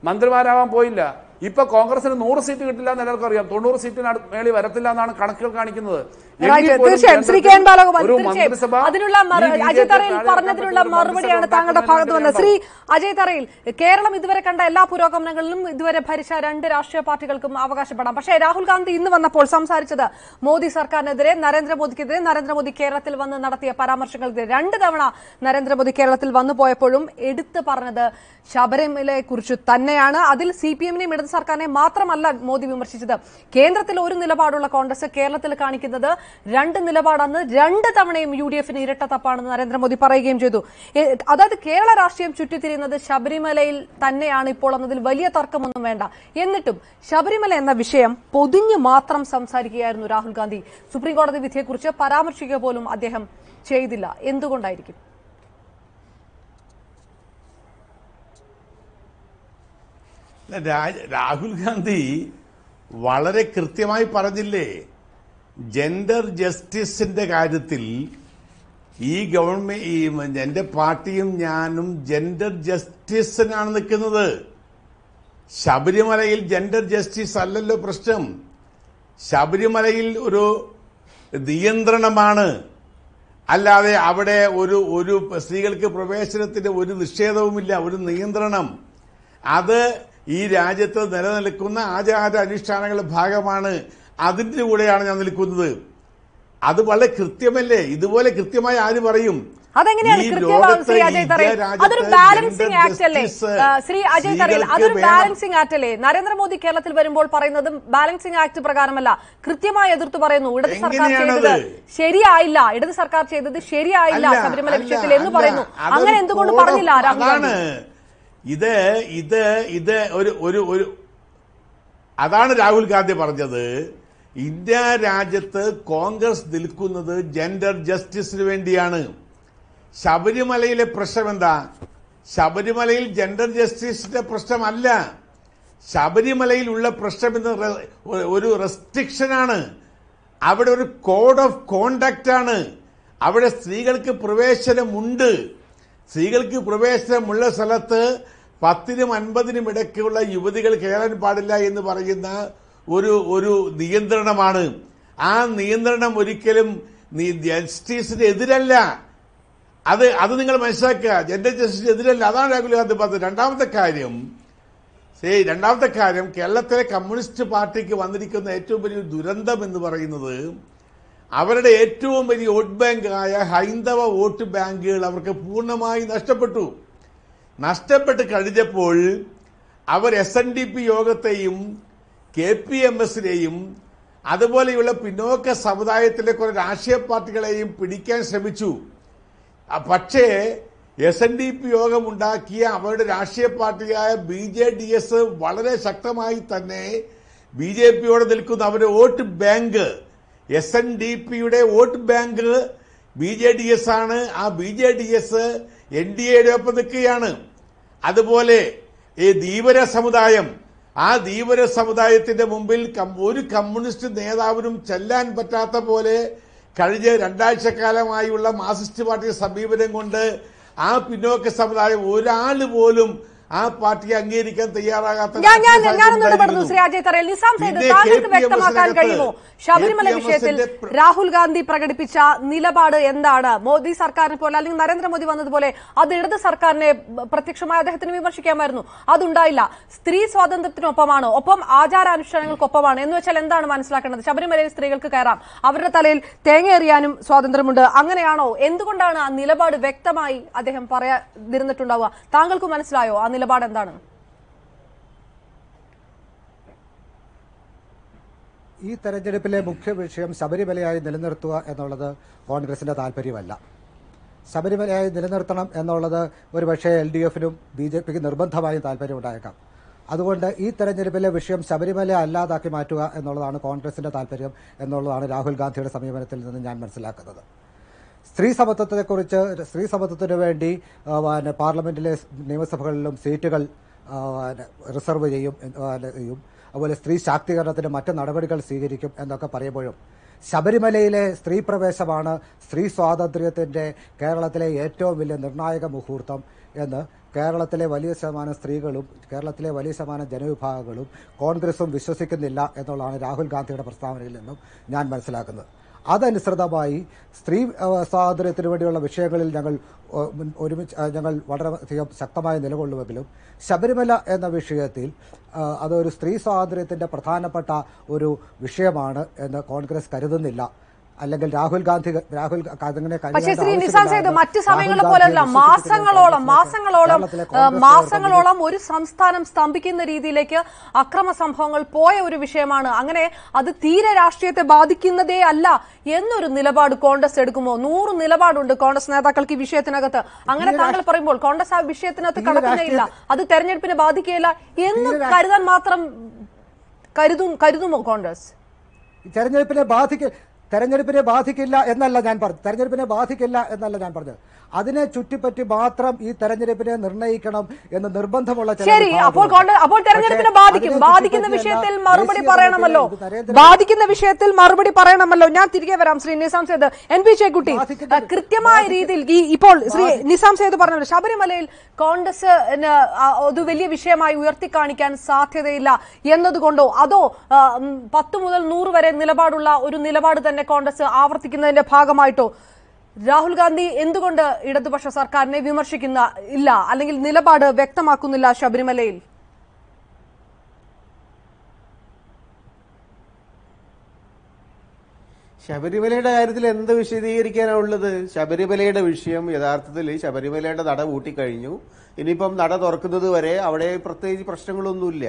മന്ത്രിമാരാവാൻ പോയില്ല. ഇപ്പൊ കോൺഗ്രസിന് 100 സീറ്റ് കിട്ടില്ല എന്ന് എല്ലാവർക്കും അറിയാം. 90 സീറ്റിന് മേളിൽ വരത്തില്ല എന്നാണ് കണക്കുകൾ കാണിക്കുന്നത്. തീർച്ചയായും ശ്രീ കെ എൻ ബാലഗോപാൽ, അതിനുള്ള അജയ് തറയിൽ പറഞ്ഞതിനുള്ള മറുപടിയാണ് താങ്കളുടെ ഭാഗത്ത് വന്നത്. ശ്രീ അജയ് തറയിൽ, കേരളം ഇതുവരെ കണ്ട എല്ലാ പുരോഗമനങ്ങളിലും ഇതുവരെ ഭരിച്ച 2 രാഷ്ട്രീയ പാർട്ടികൾക്കും അവകാശപ്പെടാം. പക്ഷേ രാഹുൽ ഗാന്ധി ഇന്ന് വന്നപ്പോൾ സംസാരിച്ചത് മോദി സർക്കാരിനെതിരെ, നരേന്ദ്രമോദിക്കെതിരെ, നരേന്ദ്രമോദി കേരളത്തിൽ വന്ന് നടത്തിയ പരാമർശങ്ങൾക്കെതിരെ. 2 തവണ നരേന്ദ്രമോദി കേരളത്തിൽ വന്നു പോയപ്പോഴും എടുത്തു പറഞ്ഞത് ശബരിമലയെ കുറിച്ച് തന്നെയാണ്. അതിൽ CPM-നെയും ഇടത് സർക്കാരിനെ മാത്രമല്ല മോദി വിമർശിച്ചത്. കേന്ദ്രത്തിൽ ഒരു നിലപാടുള്ള കോൺഗ്രസ് കേരളത്തിൽ കാണിക്കുന്നത് 2 നിലപാടാണ്. 2 തവണയും UDF-ന് ഇരട്ടത്തപ്പാണെന്ന് നരേന്ദ്രമോദി പറയുകയും ചെയ്തു. അതായത് കേരള രാഷ്ട്രീയം ചുറ്റിത്തിരിയുന്നത് ശബരിമലയിൽ തന്നെയാണ് ഇപ്പോൾ എന്നതിൽ വലിയ തർക്കമൊന്നും വേണ്ട. എന്നിട്ടും ശബരിമല എന്ന വിഷയം പൊതിഞ്ഞു മാത്രം സംസാരിക്കുകയായിരുന്നു രാഹുൽ ഗാന്ധി. സുപ്രീം കോടതി വിധിയെക്കുറിച്ച് പരാമർശിക്കുക പോലും അദ്ദേഹം ചെയ്തില്ല. എന്തുകൊണ്ടായിരിക്കും? രാഹുൽ ഗാന്ധി വളരെ കൃത്യമായി പറഞ്ഞില്ലേ, ജെൻഡർ ജസ്റ്റിസിന്റെ കാര്യത്തിൽ ഈ ഗവൺമെന്റ്, എന്റെ പാർട്ടിയും ഞാനും ജെൻഡർ ജസ്റ്റിസിനാണ് നിൽക്കുന്നത്. ശബരിമലയിൽ ജെൻഡർ ജസ്റ്റിസ് അല്ലല്ലോ പ്രശ്നം. ശബരിമലയിൽ ഒരു നിയന്ത്രണമാണ്, അല്ലാതെ അവിടെ ഒരു സ്ത്രീകൾക്ക് പ്രവേശനത്തിന് ഒരു നിഷേധവുമില്ല, ഒരു നിയന്ത്രണം. അത് ഈ രാജ്യത്ത് നിലനിൽക്കുന്ന ആചാര അനുഷ്ഠാനങ്ങളുടെ ഭാഗമാണ്. അതിന്റെ കൂടെയാണ് ഞാൻ നിൽക്കുന്നത്. അത് വളരെ കൃത്യമല്ലേ? ഇതുപോലെ കൃത്യമായി ആര് പറയും? അതെങ്ങനെയാണ് കൃത്യമാകും ശ്രീ അജയ് തറയിൽ? അതൊരു ബാലൻസിംഗ് ആക്ട് അല്ലേ ശ്രീ അജയ് തറയിൽ? അതൊരു ബാലൻസിംഗ് ആക്ട് അല്ലേ? നരേന്ദ്രമോദി കേരളത്തിൽ വരുമ്പോൾ പറയുന്നതും ബാലൻസിംഗ് ആക്ട് പ്രകാരമല്ല, കൃത്യമായി എതിർത്ത് പറയുന്നു. ഇടത് സർക്കാർ ചെയ്തത് ശരിയായില്ല, ഇടത് സർക്കാർ ചെയ്തത് ശരിയായില്ല ശബരിമല വിഷയത്തിൽ എന്ന് പറയുന്നു. അങ്ങനെ എന്തുകൊണ്ട് പറഞ്ഞില്ല രാഹുൽ ഗാന്ധി? അതാണ് രാഹുൽ ഗാന്ധി പറഞ്ഞത്. ഇന്ത്യ രാജ്യത്ത് കോൺഗ്രസ് നിൽക്കുന്നത് ജെൻഡർ ജസ്റ്റിസിന് വേണ്ടിയാണ്. ശബരിമലയിലെ പ്രശ്നം എന്താ? ശബരിമലയിൽ ജെൻഡർ ജസ്റ്റിസിന്റെ പ്രശ്നമല്ല. ശബരിമലയിലുള്ള പ്രശ്നം എന്ന് ഒരു റെസ്ട്രിക്ഷനാണ്. അവിടെ ഒരു കോഡ് ഓഫ് കോണ്ടക്റ്റ് ആണ്. അവിടെ സ്ത്രീകൾക്ക് പ്രവേശനമുണ്ട്. സ്ത്രീകൾക്ക് പ്രവേശനമുള്ള സ്ഥലത്ത് 10നും 50നും ഇടയ്ക്കുള്ള യുവതികൾ കയറാൻ പാടില്ല എന്ന് പറയുന്ന ഒരു നിയന്ത്രണമാണ്. ആ നിയന്ത്രണം ഒരിക്കലും ജസ്റ്റിസിന് എതിരല്ല. അത് നിങ്ങൾ മനസ്സിലാക്കുക. ജെൻഡർ ജസ്റ്റിസിന് എതിരല്ല. അതാണ് രാഹുൽ ഗാന്ധി പറഞ്ഞത്. രണ്ടാമത്തെ കാര്യം കേരളത്തിലെ കമ്മ്യൂണിസ്റ്റ് പാർട്ടിക്ക് വന്നിരിക്കുന്ന ഏറ്റവും വലിയ ദുരന്തം എന്ന് പറയുന്നത് അവരുടെ ഏറ്റവും വലിയ വോട്ട് ബാങ്കായ ഹൈന്ദവ വോട്ട് ബാങ്കുകൾ അവർക്ക് പൂർണ്ണമായി നഷ്ടപ്പെട്ട് കഴിഞ്ഞപ്പോൾ അവർ SNDP യോഗത്തെയും KPMS-നെയും അതുപോലെയുള്ള പിന്നോക്ക സമുദായത്തിലെ കുറെ രാഷ്ട്രീയ പാർട്ടികളെയും പിടിക്കാൻ ശ്രമിച്ചു. പക്ഷേ SNDP യോഗം ഉണ്ടാക്കിയ അവരുടെ രാഷ്ട്രീയ പാർട്ടിയായ BJDS വളരെ ശക്തമായി തന്നെ BJP-യോട് നിൽക്കുന്ന അവരുടെ വോട്ട് ബാങ്ക്, SNDP-യുടെ വോട്ട് ബാങ്ക് BJDS ആണ്. ആ BJDS NDA-യുടെ ഒപ്പം നിൽക്കുകയാണ്. അതുപോലെ ഈ ധീവര സമുദായം, ആ ധീവര സമുദായത്തിന്റെ മുമ്പിൽ ഒരു കമ്മ്യൂണിസ്റ്റ് നേതാവിനും ചെല്ലാൻ പറ്റാത്ത പോലെ കഴിഞ്ഞ 2 ആഴ്ചക്കാലമായുള്ള മാർക്സിസ്റ്റ് പാർട്ടി സമീപനം കൊണ്ട് ആ പിന്നോക്ക സമുദായം ഒരാൾ പോലും ആ പാർട്ടിയെ അംഗീകരിക്കാൻ തയ്യാറാകാത്ത താങ്കൾക്ക് വ്യക്തമാക്കാൻ കഴിയുമോ ശബരിമല വിഷയത്തിൽ രാഹുൽ ഗാന്ധി പ്രകടിപ്പിച്ച നിലപാട് എന്താണ്? മോദി സർക്കാരിനെ പോലെ അല്ലെങ്കിൽ നരേന്ദ്രമോദി വന്നതുപോലെ അത് ഇടത് സർക്കാരിനെ പ്രത്യക്ഷമായി അദ്ദേഹത്തിന് വിമർശിക്കാമായിരുന്നു. അതുണ്ടായില്ല. സ്ത്രീ സ്വാതന്ത്ര്യത്തിനൊപ്പമാണ്, ഒപ്പം ആചാരാനുഷ്ഠാനങ്ങൾക്കൊപ്പമാണ് എന്ന് വെച്ചാൽ എന്താണ് മനസ്സിലാക്കേണ്ടത്? ശബരിമലയിൽ സ്ത്രീകൾക്ക് കയറാം, അവരുടെ തലയിൽ തേങ്ങ എറിയാനും സ്വാതന്ത്ര്യമുണ്ട്. അങ്ങനെയാണോ? എന്തുകൊണ്ടാണ് ആ നിലപാട് വ്യക്തമായി അദ്ദേഹം പറയാതിരുന്നിട്ടുണ്ടാവുക? താങ്കൾക്ക് മനസ്സിലായോ ആ നിലപാട് എന്താണ്? ഈ തെരഞ്ഞെടുപ്പിലെ മുഖ്യ വിഷയം ശബരിമലയായി നിലനിർത്തുക എന്നുള്ളത് കോൺഗ്രസിന്റെ താല്പര്യമല്ല. ശബരിമലയായി നിലനിർത്തണം എന്നുള്ളത് ഒരുപക്ഷെ LDF-നും BJP-ക്കും നിർബന്ധമായും താല്പര്യമുണ്ടായേക്കാം. അതുകൊണ്ട് ഈ തെരഞ്ഞെടുപ്പിലെ വിഷയം ശബരിമല അല്ലാതാക്കി മാറ്റുക എന്നുള്ളതാണ് കോൺഗ്രസിന്റെ താല്പര്യം എന്നുള്ളതാണ് രാഹുൽ ഗാന്ധിയുടെ സമീപനത്തിൽ നിന്ന് ഞാൻ മനസ്സിലാക്കുന്നത്. സ്ത്രീ സമത്വത്തിന് വേണ്ടി പാർലമെന്റിലെ നിയമസഭകളിലും സീറ്റുകൾ റിസർവ് ചെയ്യും, അതുപോലെ സ്ത്രീ ശാക്തീകരണത്തിന് മറ്റ് നടപടികൾ സ്വീകരിക്കും എന്നൊക്കെ പറയുമ്പോഴും ശബരിമലയിലെ സ്ത്രീ പ്രവേശമാണ് സ്ത്രീ സ്വാതന്ത്ര്യത്തിന്റെ കേരളത്തിലെ ഏറ്റവും വലിയ നിർണായക മുഹൂർത്തം എന്ന് കേരളത്തിലെ വലിയ ശതമാനം സ്ത്രീകളും കേരളത്തിലെ വലിയ ശതമാനം ജനവിഭാഗങ്ങളും കോൺഗ്രസും വിശ്വസിക്കുന്നില്ല എന്നുള്ളതാണ് രാഹുൽ ഗാന്ധിയുടെ പ്രസ്താവനയിൽ നിന്നും ഞാൻ മനസ്സിലാക്കുന്നത്. അതനുസൃതമായി സ്ത്രീ സ്വാതന്ത്ര്യത്തിന് വേണ്ടിയുള്ള വിഷയങ്ങളിൽ ഞങ്ങൾ വളരെയധികം ശക്തമായി നിലകൊള്ളുമെങ്കിലും ശബരിമല എന്ന വിഷയത്തിൽ അതൊരു സ്ത്രീ സ്വാതന്ത്ര്യത്തിന്റെ പ്രധാനപ്പെട്ട ഒരു വിഷയമാണ് എന്ന് കോൺഗ്രസ് കരുതുന്നില്ല. അല്ലെങ്കിൽ രാഹുൽ അങ്ങനെ പക്ഷേ ശ്രീ നിസാം സെയ്ദ് മറ്റു സമയങ്ങളെ പോലെയല്ല, മാസങ്ങളോളം ഒരു സംസ്ഥാനം സ്തംഭിക്കുന്ന രീതിയിലേക്ക് അക്രമ സംഭവങ്ങൾ പോയ ഒരു വിഷയമാണ്. അങ്ങനെ അത് തീരെ രാഷ്ട്രീയത്തെ ബാധിക്കുന്നതേ അല്ല എന്നൊരു നിലപാട് കോൺഗ്രസ് എടുക്കുമോ? 100 നിലപാടുണ്ട് കോൺഗ്രസ് നേതാക്കൾക്ക് ഈ വിഷയത്തിനകത്ത്. അങ്ങനെ താങ്കൾ പറയുമ്പോൾ കോൺഗ്രസ് ആ വിഷയത്തിനകത്ത് കടക്കുന്നേയില്ല, അത് തെരഞ്ഞെടുപ്പിനെ ബാധിക്കുകയില്ല എന്ന് കരുതാൻ മാത്രം കരുതുമോ കോൺഗ്രസ്? തെരഞ്ഞെടുപ്പിനെ ബാധിക്കില്ല എന്നല്ല ഞാൻ പറഞ്ഞത്. അതിനെ ചുറ്റിപ്പറ്റി മാത്രം ഈ തെരഞ്ഞെടുപ്പിനെ നിർണ്ണയിക്കണം എന്ന് നിർബന്ധമുള്ള ശരി. അപ്പോൾ തെരഞ്ഞെടുപ്പിനെ ബാധിക്കുന്ന വിഷയത്തിൽ മറുപടി പറയണമല്ലോ. ഞാൻ തിരികെ വരാം. ശ്രീ നിസാം സെയ്ദ്, എൻ പി ചേക്കുട്ടി, കൃത്യമായ രീതിയിൽ ഇപ്പോൾ ശ്രീ നിസാം സെയ്ദ് പറഞ്ഞല്ലോ, ശബരിമലയിൽ കോൺഗ്രസ് അത് വലിയ വിഷയമായി ഉയർത്തിക്കാണിക്കാൻ സാധ്യതയില്ല എന്നതുകൊണ്ടോ അതോ 10 മുതൽ 100 വരെ നിലപാടുള്ള ഒരു നിലപാട് തന്നെ കോൺഗ്രസ് ആവർത്തിക്കുന്നതിന്റെ ഭാഗമായിട്ടോ രാഹുൽ ഗാന്ധി എന്തുകൊണ്ട് ഇടതുപക്ഷ സർക്കാരിനെ വിമർശിക്കുന്നില്ല, അല്ലെങ്കിൽ നിലപാട് വ്യക്തമാക്കുന്നില്ല ശബരിമലയിൽ? ശബരിമലയുടെ കാര്യത്തിൽ എന്ത് വിശദീകരിക്കാനുള്ളത്? ശബരിമലയുടെ വിഷയം യഥാർത്ഥത്തിൽ ശബരിമലയുടെ നട പൂട്ടിക്കഴിഞ്ഞു. ഇനിയിപ്പം നട തുറക്കുന്നത് വരെ അവിടെ പ്രത്യേകിച്ച് പ്രശ്നങ്ങളൊന്നുമില്ല.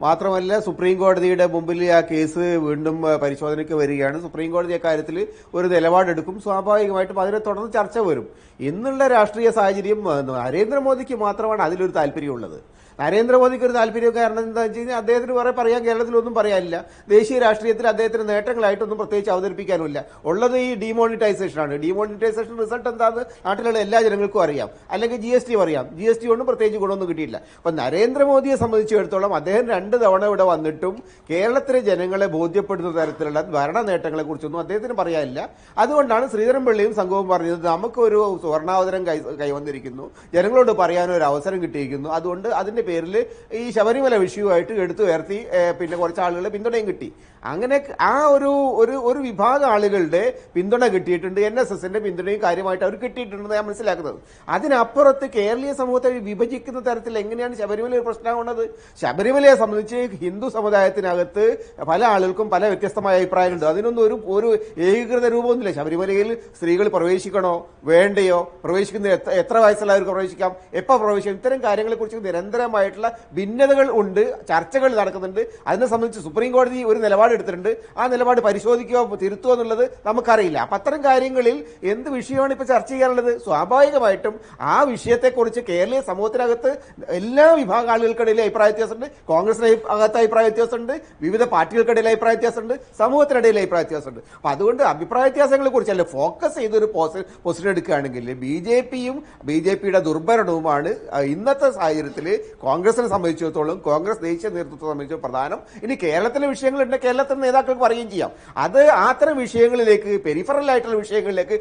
മാത്രമല്ല, സുപ്രീം കോടതിയുടെ മുമ്പിൽ ആ കേസ് വീണ്ടും പരിശോധനയ്ക്ക് വരികയാണ്. സുപ്രീം കോടതി അക്കാര്യത്തിൽ ഒരു നിലപാടെടുക്കും. സ്വാഭാവികമായിട്ടും അതിനെ തുടർന്ന് ചർച്ച വരും. ഇന്നുള്ള രാഷ്ട്രീയ സാഹചര്യം നരേന്ദ്രമോദിക്ക് മാത്രമാണ് അതിലൊരു താല്പര്യമുള്ളത്. നരേന്ദ്രമോദിക്ക് ഒരു താല്പര്യം കാരണം എന്താ വെച്ച് കഴിഞ്ഞാൽ അദ്ദേഹത്തിന് വേറെ പറയാൻ കേരളത്തിലൊന്നും പറയാനില്ല. ദേശീയ രാഷ്ട്രീയത്തിൽ അദ്ദേഹത്തിന് നേട്ടങ്ങളായിട്ടൊന്നും പ്രത്യേകിച്ച് അവതരിപ്പിക്കാനുമില്ല. ഉള്ളത് ഈ ഡിമോണിറ്റൈസേഷനാണ്. ഡിമോണിറ്റൈസേഷൻ റിസൾട്ട് എന്താണെന്ന് നാട്ടിലുള്ള എല്ലാ ജനങ്ങൾക്കും അറിയാം. അല്ലെങ്കിൽ GST അറിയാം. GST കൊണ്ടും പ്രത്യേകിച്ച് ഗുണമൊന്നും കിട്ടിയില്ല. അപ്പൊ നരേന്ദ്രമോദിയെ സംബന്ധിച്ചിടത്തോളം അദ്ദേഹം 2 തവണ ഇവിടെ വന്നിട്ടും കേരളത്തിലെ ജനങ്ങളെ ബോധ്യപ്പെടുത്തുന്ന തരത്തിലുള്ള ഭരണ നേട്ടങ്ങളെ കുറിച്ചൊന്നും അദ്ദേഹത്തിന് പറയാനില്ല. അതുകൊണ്ടാണ് ശ്രീധരൻപിള്ളയും സംഘവും പറഞ്ഞത് നമുക്കൊരു സുവർണാവസരം കൈവന്നിരിക്കുന്നു, ജനങ്ങളോട് പറയാനൊരു അവസരം കിട്ടിയിരിക്കുന്നു, അതുകൊണ്ട് അതിന്റെ പേരിൽ ഈ ശബരിമല വിഷയവുമായിട്ട് എടുത്തു ഉയർത്തി പിന്നെ കുറച്ച് ആളുകളെ പിന്തുണയും കിട്ടി. അങ്ങനെ ആ ഒരു വിഭാഗം ആളുകളുടെ പിന്തുണ കിട്ടിയിട്ടുണ്ട്. NSSന്റെ പിന്തുണയും കാര്യമായിട്ട് അവർ കിട്ടിയിട്ടുണ്ടെന്ന് ഞാൻ മനസ്സിലാക്കുന്നത്. അതിനപ്പുറത്ത് കേരളീയ സമൂഹത്തെ വിഭജിക്കുന്ന തരത്തിൽ എങ്ങനെയാണ് ശബരിമല ഒരു പ്രശ്നമാകുന്നത്? ശബരിമലയെ സംബന്ധിച്ച് ഹിന്ദു സമുദായത്തിനകത്ത് പല ആളുകൾക്കും പല വ്യത്യസ്തമായ അഭിപ്രായങ്ങളുണ്ട്. അതിനൊന്നും ഒരു ഏകീകൃത രൂപമൊന്നുമില്ല. ശബരിമലയിൽ സ്ത്രീകൾ പ്രവേശിക്കണോ വേണ്ടയോ, പ്രവേശിക്കുന്ന എത്ര വയസ്സുള്ളവർക്ക് പ്രവേശിക്കാം, എപ്പോൾ പ്രവേശിക്കാം, ഇത്തരം കാര്യങ്ങളെ കുറിച്ച് നിരന്തരമായിട്ടുള്ള ഭിന്നതകൾ ഉണ്ട്, ചർച്ചകൾ നടക്കുന്നുണ്ട്. അതിനെ സംബന്ധിച്ച് സുപ്രീം കോടതി ഒരു നിലപാട് എടുത്തിട്ടുണ്ട്. ആ നിലപാട് പരിശോധിക്കുകയോ തിരുത്തുകയോ എന്നുള്ളത് നമുക്കറിയില്ല. അപ്പൊ അത്തരം കാര്യങ്ങളിൽ എന്ത് വിഷയമാണ് ഇപ്പൊ ചർച്ച ചെയ്യാനുള്ളത്? സ്വാഭാവികമായിട്ടും ആ വിഷയത്തെക്കുറിച്ച് കേരളീയ സമൂഹത്തിനകത്ത് എല്ലാ വിഭാഗം ആളുകൾക്കിടയിൽ അഭിപ്രായ വ്യത്യാസമുണ്ട്. കോൺഗ്രസിന് അകത്ത് അഭിപ്രായ വ്യത്യാസമുണ്ട്, വിവിധ പാർട്ടികൾക്കിടയിൽ അഭിപ്രായ വ്യത്യാസമുണ്ട്, സമൂഹത്തിനിടയിൽ അഭിപ്രായ വ്യത്യാസമുണ്ട്. അപ്പൊ അതുകൊണ്ട് അഭിപ്രായ വ്യത്യാസങ്ങളെ കുറിച്ചല്ല ഫോക്കസ് ചെയ്തൊരു പൊസിഷൻ എടുക്കുകയാണെങ്കിൽ ബിജെപിയുടെ ദുർഭരണവുമാണ് ഇന്നത്തെ സാഹചര്യത്തിൽ കോൺഗ്രസിനെ സംബന്ധിച്ചിടത്തോളം, കോൺഗ്രസ് ദേശീയ നേതൃത്വത്തെ സംബന്ധിച്ച് പ്രധാനം. ഇനി കേരളത്തിലെ വിഷയങ്ങളുണ്ട്, കേരളത്തിലെ നേതാക്കൾക്ക് പറയുകയും ചെയ്യാം. അത് അത്തരം വിഷയങ്ങളിലേക്ക്, പെരിഫറൽ ആയിട്ടുള്ള വിഷയങ്ങളിലേക്ക്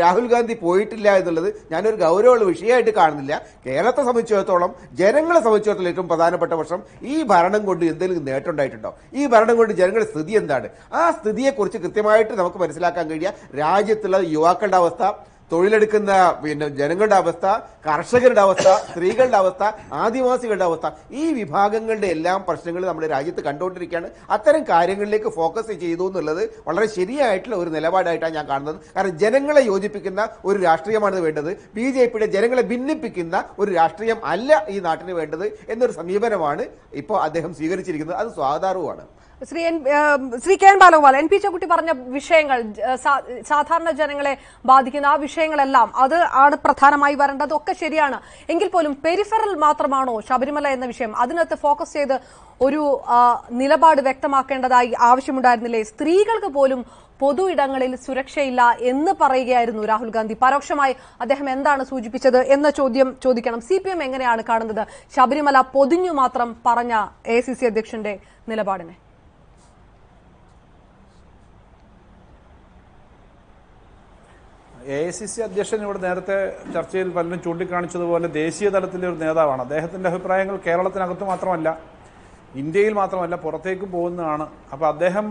രാഹുൽ ഗാന്ധി പോയിട്ടില്ല എന്നുള്ളത് ഞാനൊരു ഗൗരവമുള്ള വിഷയമായിട്ട് കാണുന്നില്ല. കേരളത്തെ സംബന്ധിച്ചിടത്തോളം, ജനങ്ങളെ സംബന്ധിച്ചിടത്തോളം ഏറ്റവും പ്രധാനപ്പെട്ട പ്രശ്നം ഈ ഭരണം കൊണ്ട് എന്തെങ്കിലും നേട്ടം ഉണ്ടായിട്ടുണ്ടോ, ഈ ഭരണം കൊണ്ട് ജനങ്ങളുടെ സ്ഥിതി എന്താണ്, ആ സ്ഥിതിയെക്കുറിച്ച് കൃത്യമായിട്ട് നമുക്ക് മനസ്സിലാക്കാൻ കഴിയുക രാജ്യത്തുള്ള യുവാക്കളുടെ അവസ്ഥ, തൊഴിലെടുക്കുന്ന ജനങ്ങളുടെ അവസ്ഥ, കർഷകരുടെ അവസ്ഥ, സ്ത്രീകളുടെ അവസ്ഥ, ആദിവാസികളുടെ അവസ്ഥ, ഈ വിഭാഗങ്ങളുടെ എല്ലാം പ്രശ്നങ്ങൾ നമ്മുടെ രാജ്യത്ത് കണ്ടുകൊണ്ടിരിക്കുകയാണ്. അത്തരം കാര്യങ്ങളിലേക്ക് ഫോക്കസ് ചെയ്തു എന്നുള്ളത് വളരെ ശരിയായിട്ടുള്ള ഒരു നിലപാടായിട്ടാണ് ഞാൻ കാണുന്നത്. കാരണം ജനങ്ങളെ യോജിപ്പിക്കുന്ന ഒരു രാഷ്ട്രീയമാണ് വേണ്ടത്. ബിജെപിയുടെ ജനങ്ങളെ ഭിന്നിപ്പിക്കുന്ന ഒരു രാഷ്ട്രീയം അല്ല ഈ നാട്ടിന് വേണ്ടത് എന്നൊരു സമീപനമാണ് ഇപ്പോൾ അദ്ദേഹം സ്വീകരിച്ചിരിക്കുന്നത്. അത് സ്വാഗതാർഹമാണ്. Shri K N Balagopal, N P Chekkutty പറഞ്ഞ വിഷയങ്ങൾ, സാധാരണ ജനങ്ങളെ ബാധിക്കുന്ന ആ വിഷയങ്ങളെല്ലാം അത് ആണ് പ്രധാനമായി വരേണ്ടത്, ഒക്കെ ശരിയാണ്. എങ്കിൽ പോലും പെരിഫറൽ മാത്രമാണോ ശബരിമല എന്ന വിഷയം? അതിനകത്ത് ഫോക്കസ് ചെയ്ത് ഒരു നിലപാട് വ്യക്തമാക്കേണ്ടതായി ആവശ്യമുണ്ടായിരുന്നില്ലേ? സ്ത്രീകൾക്ക് പോലും പൊതു ഇടങ്ങളിൽ സുരക്ഷയില്ല എന്ന് പറയുകയായിരുന്നു രാഹുൽ ഗാന്ധി. പരോക്ഷമായി അദ്ദേഹം എന്താണ് സൂചിപ്പിച്ചത് എന്ന ചോദ്യം ചോദിക്കണം. CPM എങ്ങനെയാണ് കാണുന്നത് ശബരിമല പൊതിഞ്ഞു മാത്രം പറഞ്ഞ ACC അധ്യക്ഷന്റെ നിലപാടിനെ? AICC അധ്യക്ഷൻ ഇവിടെ നേരത്തെ ചർച്ചയിൽ പലരും ചൂണ്ടിക്കാണിച്ചതുപോലെ ദേശീയ തലത്തിലെ ഒരു നേതാവാണ്. അദ്ദേഹത്തിന്റെ അഭിപ്രായങ്ങൾ കേരളത്തിനകത്ത് മാത്രമല്ല, ഇന്ത്യയിൽ മാത്രമല്ല, പുറത്തേക്കും പോകുന്നതാണ്. അപ്പോൾ അദ്ദേഹം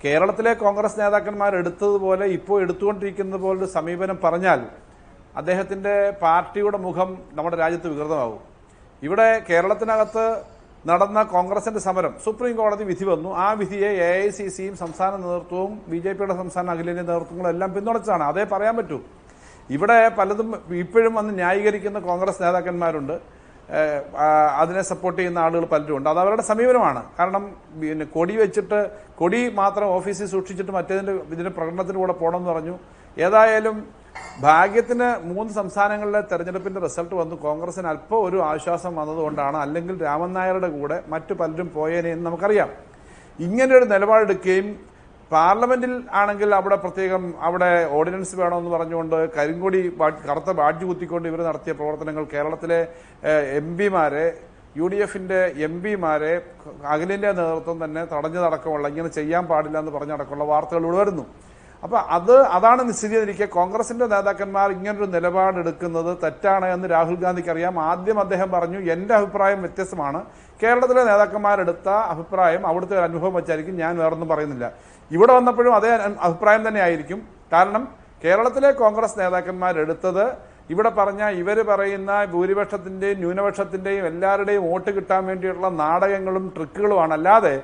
കേരളത്തിലെ കോൺഗ്രസ് നേതാക്കന്മാർ എടുത്തതുപോലെ ഇപ്പോൾ എടുത്തുകൊണ്ടിരിക്കുന്നത് പോലൊരു സമീപനം പറഞ്ഞാൽ അദ്ദേഹത്തിന്റെ പാർട്ടിയുടെ മുഖം നമ്മുടെ രാജ്യത്ത് വികൃതമാകും. ഇവിടെ കേരളത്തിനകത്ത് നടന്ന കോൺഗ്രസിന്റെ സമരം സുപ്രീം കോടതി വിധി വന്നു. ആ വിധിയെ AICCയും സംസ്ഥാന നേതൃത്വവും BJPയുടെ സംസ്ഥാന അഖിലേന്ത്യാ നേതൃത്വങ്ങളും എല്ലാം പിന്തുണച്ചാണ്. അതേ പറയാൻ പറ്റൂ. ഇവിടെ പലതും ഇപ്പോഴും വന്ന് ന്യായീകരിക്കുന്ന കോൺഗ്രസ് നേതാക്കന്മാരുണ്ട്, അതിനെ സപ്പോർട്ട് ചെയ്യുന്ന ആളുകൾ പലരും ഉണ്ട്. അത് അവരുടെ സമീപനമാണ്. കാരണം പിന്നെ കൊടി വെച്ചിട്ട് കൊടി മാത്രം ഓഫീസിൽ സൂക്ഷിച്ചിട്ട് ഇതിന്റെ പ്രകടനത്തിന് കൂടെ പോകണമെന്ന് പറഞ്ഞു. ഏതായാലും ഭാഗ്യത്തിന് 3 സംസ്ഥാനങ്ങളിലെ തെരഞ്ഞെടുപ്പിന്റെ റിസൾട്ട് വന്നു. കോൺഗ്രസിന് അല്പം ഒരു ആശ്വാസം വന്നതുകൊണ്ടാണ്. അല്ലെങ്കിൽ രാമൻ നായരുടെ കൂടെ മറ്റു പലരും പോയേനെ എന്ന് നമുക്കറിയാം. ഇങ്ങനെയൊരു നിലപാടെടുക്കുകയും പാർലമെന്റിൽ ആണെങ്കിൽ അവിടെ പ്രത്യേകം അവിടെ ഓർഡിനൻസ് വേണമെന്ന് പറഞ്ഞുകൊണ്ട് കരിങ്കൊടി കറുത്ത ബാഡ്ജ് കുത്തിക്കൊണ്ട് ഇവർ നടത്തിയ പ്രവർത്തനങ്ങൾ കേരളത്തിലെ MPമാരെ UDFന്റെ MPമാരെ അഖിലേന്ത്യാ നേതൃത്വം തന്നെ തടഞ്ഞതടക്കമുള്ള ഇങ്ങനെ ചെയ്യാൻ പാടില്ല എന്ന് പറഞ്ഞടക്കമുള്ള വാർത്തകൾ ഇവിടെ വരുന്നു. അപ്പൊ അതാണ് സ്ഥിതിയിരിക്കെ കോൺഗ്രസിന്റെ നേതാക്കന്മാർ ഇങ്ങനൊരു നിലപാടെടുക്കുന്നത് തെറ്റാണ് എന്ന് രാഹുൽ ഗാന്ധിക്ക് അറിയാം. ആദ്യം അദ്ദേഹം പറഞ്ഞു എന്റെ അഭിപ്രായം വ്യത്യസ്തമാണ്, കേരളത്തിലെ നേതാക്കന്മാരെടുത്ത അഭിപ്രായം അവിടുത്തെ ഒരു അനുഭവം വെച്ചായിരിക്കും, ഞാൻ വേറൊന്നും പറയുന്നില്ല. ഇവിടെ വന്നപ്പോഴും അതേ അഭിപ്രായം തന്നെ ആയിരിക്കും. കാരണം കേരളത്തിലെ കോൺഗ്രസ് നേതാക്കന്മാരെടുത്തത് ഇവിടെ പറഞ്ഞ ഇവര് പറയുന്ന ഭൂരിപക്ഷത്തിന്റെയും ന്യൂനപക്ഷത്തിന്റെയും എല്ലാവരുടെയും വോട്ട് കിട്ടാൻ വേണ്ടിയിട്ടുള്ള നാടകങ്ങളും ട്രിക്കുകളുമാണ്. അല്ലാതെ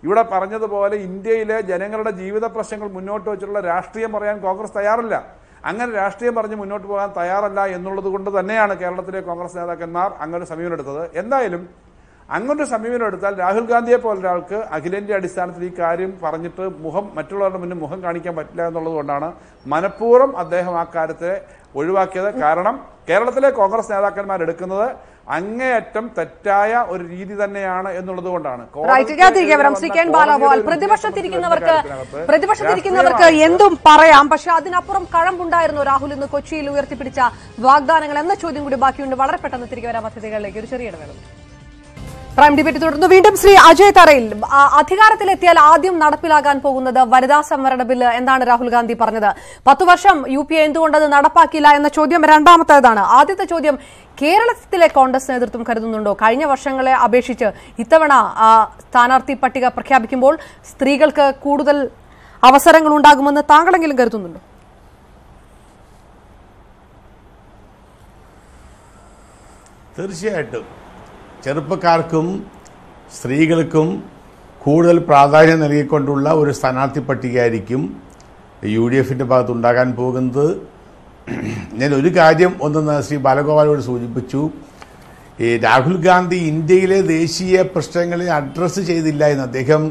ഇവിടെ പറഞ്ഞതുപോലെ ഇന്ത്യയിലെ ജനങ്ങളുടെ ജീവിത പ്രശ്നങ്ങൾ മുന്നോട്ട് വെച്ചിട്ടുള്ള രാഷ്ട്രീയം പറയാൻ കോൺഗ്രസ് തയ്യാറല്ല. അങ്ങനെ രാഷ്ട്രീയം പറഞ്ഞ് മുന്നോട്ട് പോകാൻ തയ്യാറല്ല എന്നുള്ളത് കൊണ്ട് തന്നെയാണ് കേരളത്തിലെ കോൺഗ്രസ് നേതാക്കന്മാർ അങ്ങനെ സമീപനം എടുത്തത്. എന്തായാലും അങ്ങനൊരു സമീപനം എടുത്താൽ രാഹുൽ ഗാന്ധിയെ പോലൊരാൾക്ക് അഖിലേന്ത്യാ അടിസ്ഥാനത്തിൽ ഈ കാര്യം പറഞ്ഞിട്ട് മറ്റുള്ളവരുടെ മുന്നിൽ മുഖം കാണിക്കാൻ പറ്റില്ല എന്നുള്ളത് കൊണ്ടാണ് മനഃപൂർവ്വം അദ്ദേഹം ആ കാര്യത്തെ ഒഴിവാക്കിയത്. കാരണം കേരളത്തിലെ കോൺഗ്രസ് നേതാക്കന്മാർ എടുക്കുന്നത് അങ്ങേയറ്റം തെറ്റായ ഒരു രീതി തന്നെയാണ് എന്നുള്ളത് കൊണ്ടാണ്. പ്രതിപക്ഷത്തിരിക്കുന്നവർക്ക് എന്തും പറയാം, പക്ഷെ അതിനപ്പുറം കഴമ്പുണ്ടായിരുന്നു രാഹുൽ ഇന്ന് കൊച്ചിയിൽ ഉയർത്തിപ്പിടിച്ച വാഗ്ദാനങ്ങൾ എന്ന ചോദ്യം കൂടി ബാക്കിയുണ്ട്. വളരെ പെട്ടെന്ന് തിരികെ വരാൻ പദ്ധതികളിലേക്ക് ഒരു ചെറിയ ഇടവേള. പ്രൈം ഡിബേറ്റ് തുടർന്നു. വീണ്ടും ശ്രീ അജയ് തറയിൽ, അധികാരത്തിലെത്തിയാൽ ആദ്യം നടപ്പിലാകാൻ പോകുന്നത് വനിതാ സംവരണ ബില്ല് എന്താണ് രാഹുൽ ഗാന്ധി പറഞ്ഞത്? 10 വർഷം UPA എന്തുകൊണ്ടത് നടപ്പാക്കില്ല എന്ന ചോദ്യം രണ്ടാമത്തേതാണ്. ആദ്യത്തെ ചോദ്യം, കേരളത്തിലെ കോൺഗ്രസ് നേതൃത്വം കരുതുന്നുണ്ടോ കഴിഞ്ഞ വർഷങ്ങളെ അപേക്ഷിച്ച് ഇത്തവണ സ്ഥാനാർത്ഥി പട്ടിക പ്രഖ്യാപിക്കുമ്പോൾ സ്ത്രീകൾക്ക് കൂടുതൽ അവസരങ്ങൾ ഉണ്ടാകുമെന്ന് താങ്കളെങ്കിലും കരുതുന്നുണ്ടോ? തീർച്ചയായിട്ടും ചെറുപ്പക്കാർക്കും സ്ത്രീകൾക്കും കൂടുതൽ പ്രാധാന്യം നൽകിക്കൊണ്ടുള്ള ഒരു സ്ഥാനാർത്ഥി പട്ടികയായിരിക്കും UDFന്റെ ഭാഗത്തുണ്ടാകാൻ പോകുന്നത്. ഞാൻ ഒരു കാര്യം ഒന്നെന്ന് ശ്രീ ബാലഗോപാലോട് സൂചിപ്പിച്ചു. രാഹുൽ ഗാന്ധി ഇന്ത്യയിലെ ദേശീയ പ്രശ്നങ്ങളെ അഡ്രസ്സ് ചെയ്തില്ല എന്ന്. അദ്ദേഹം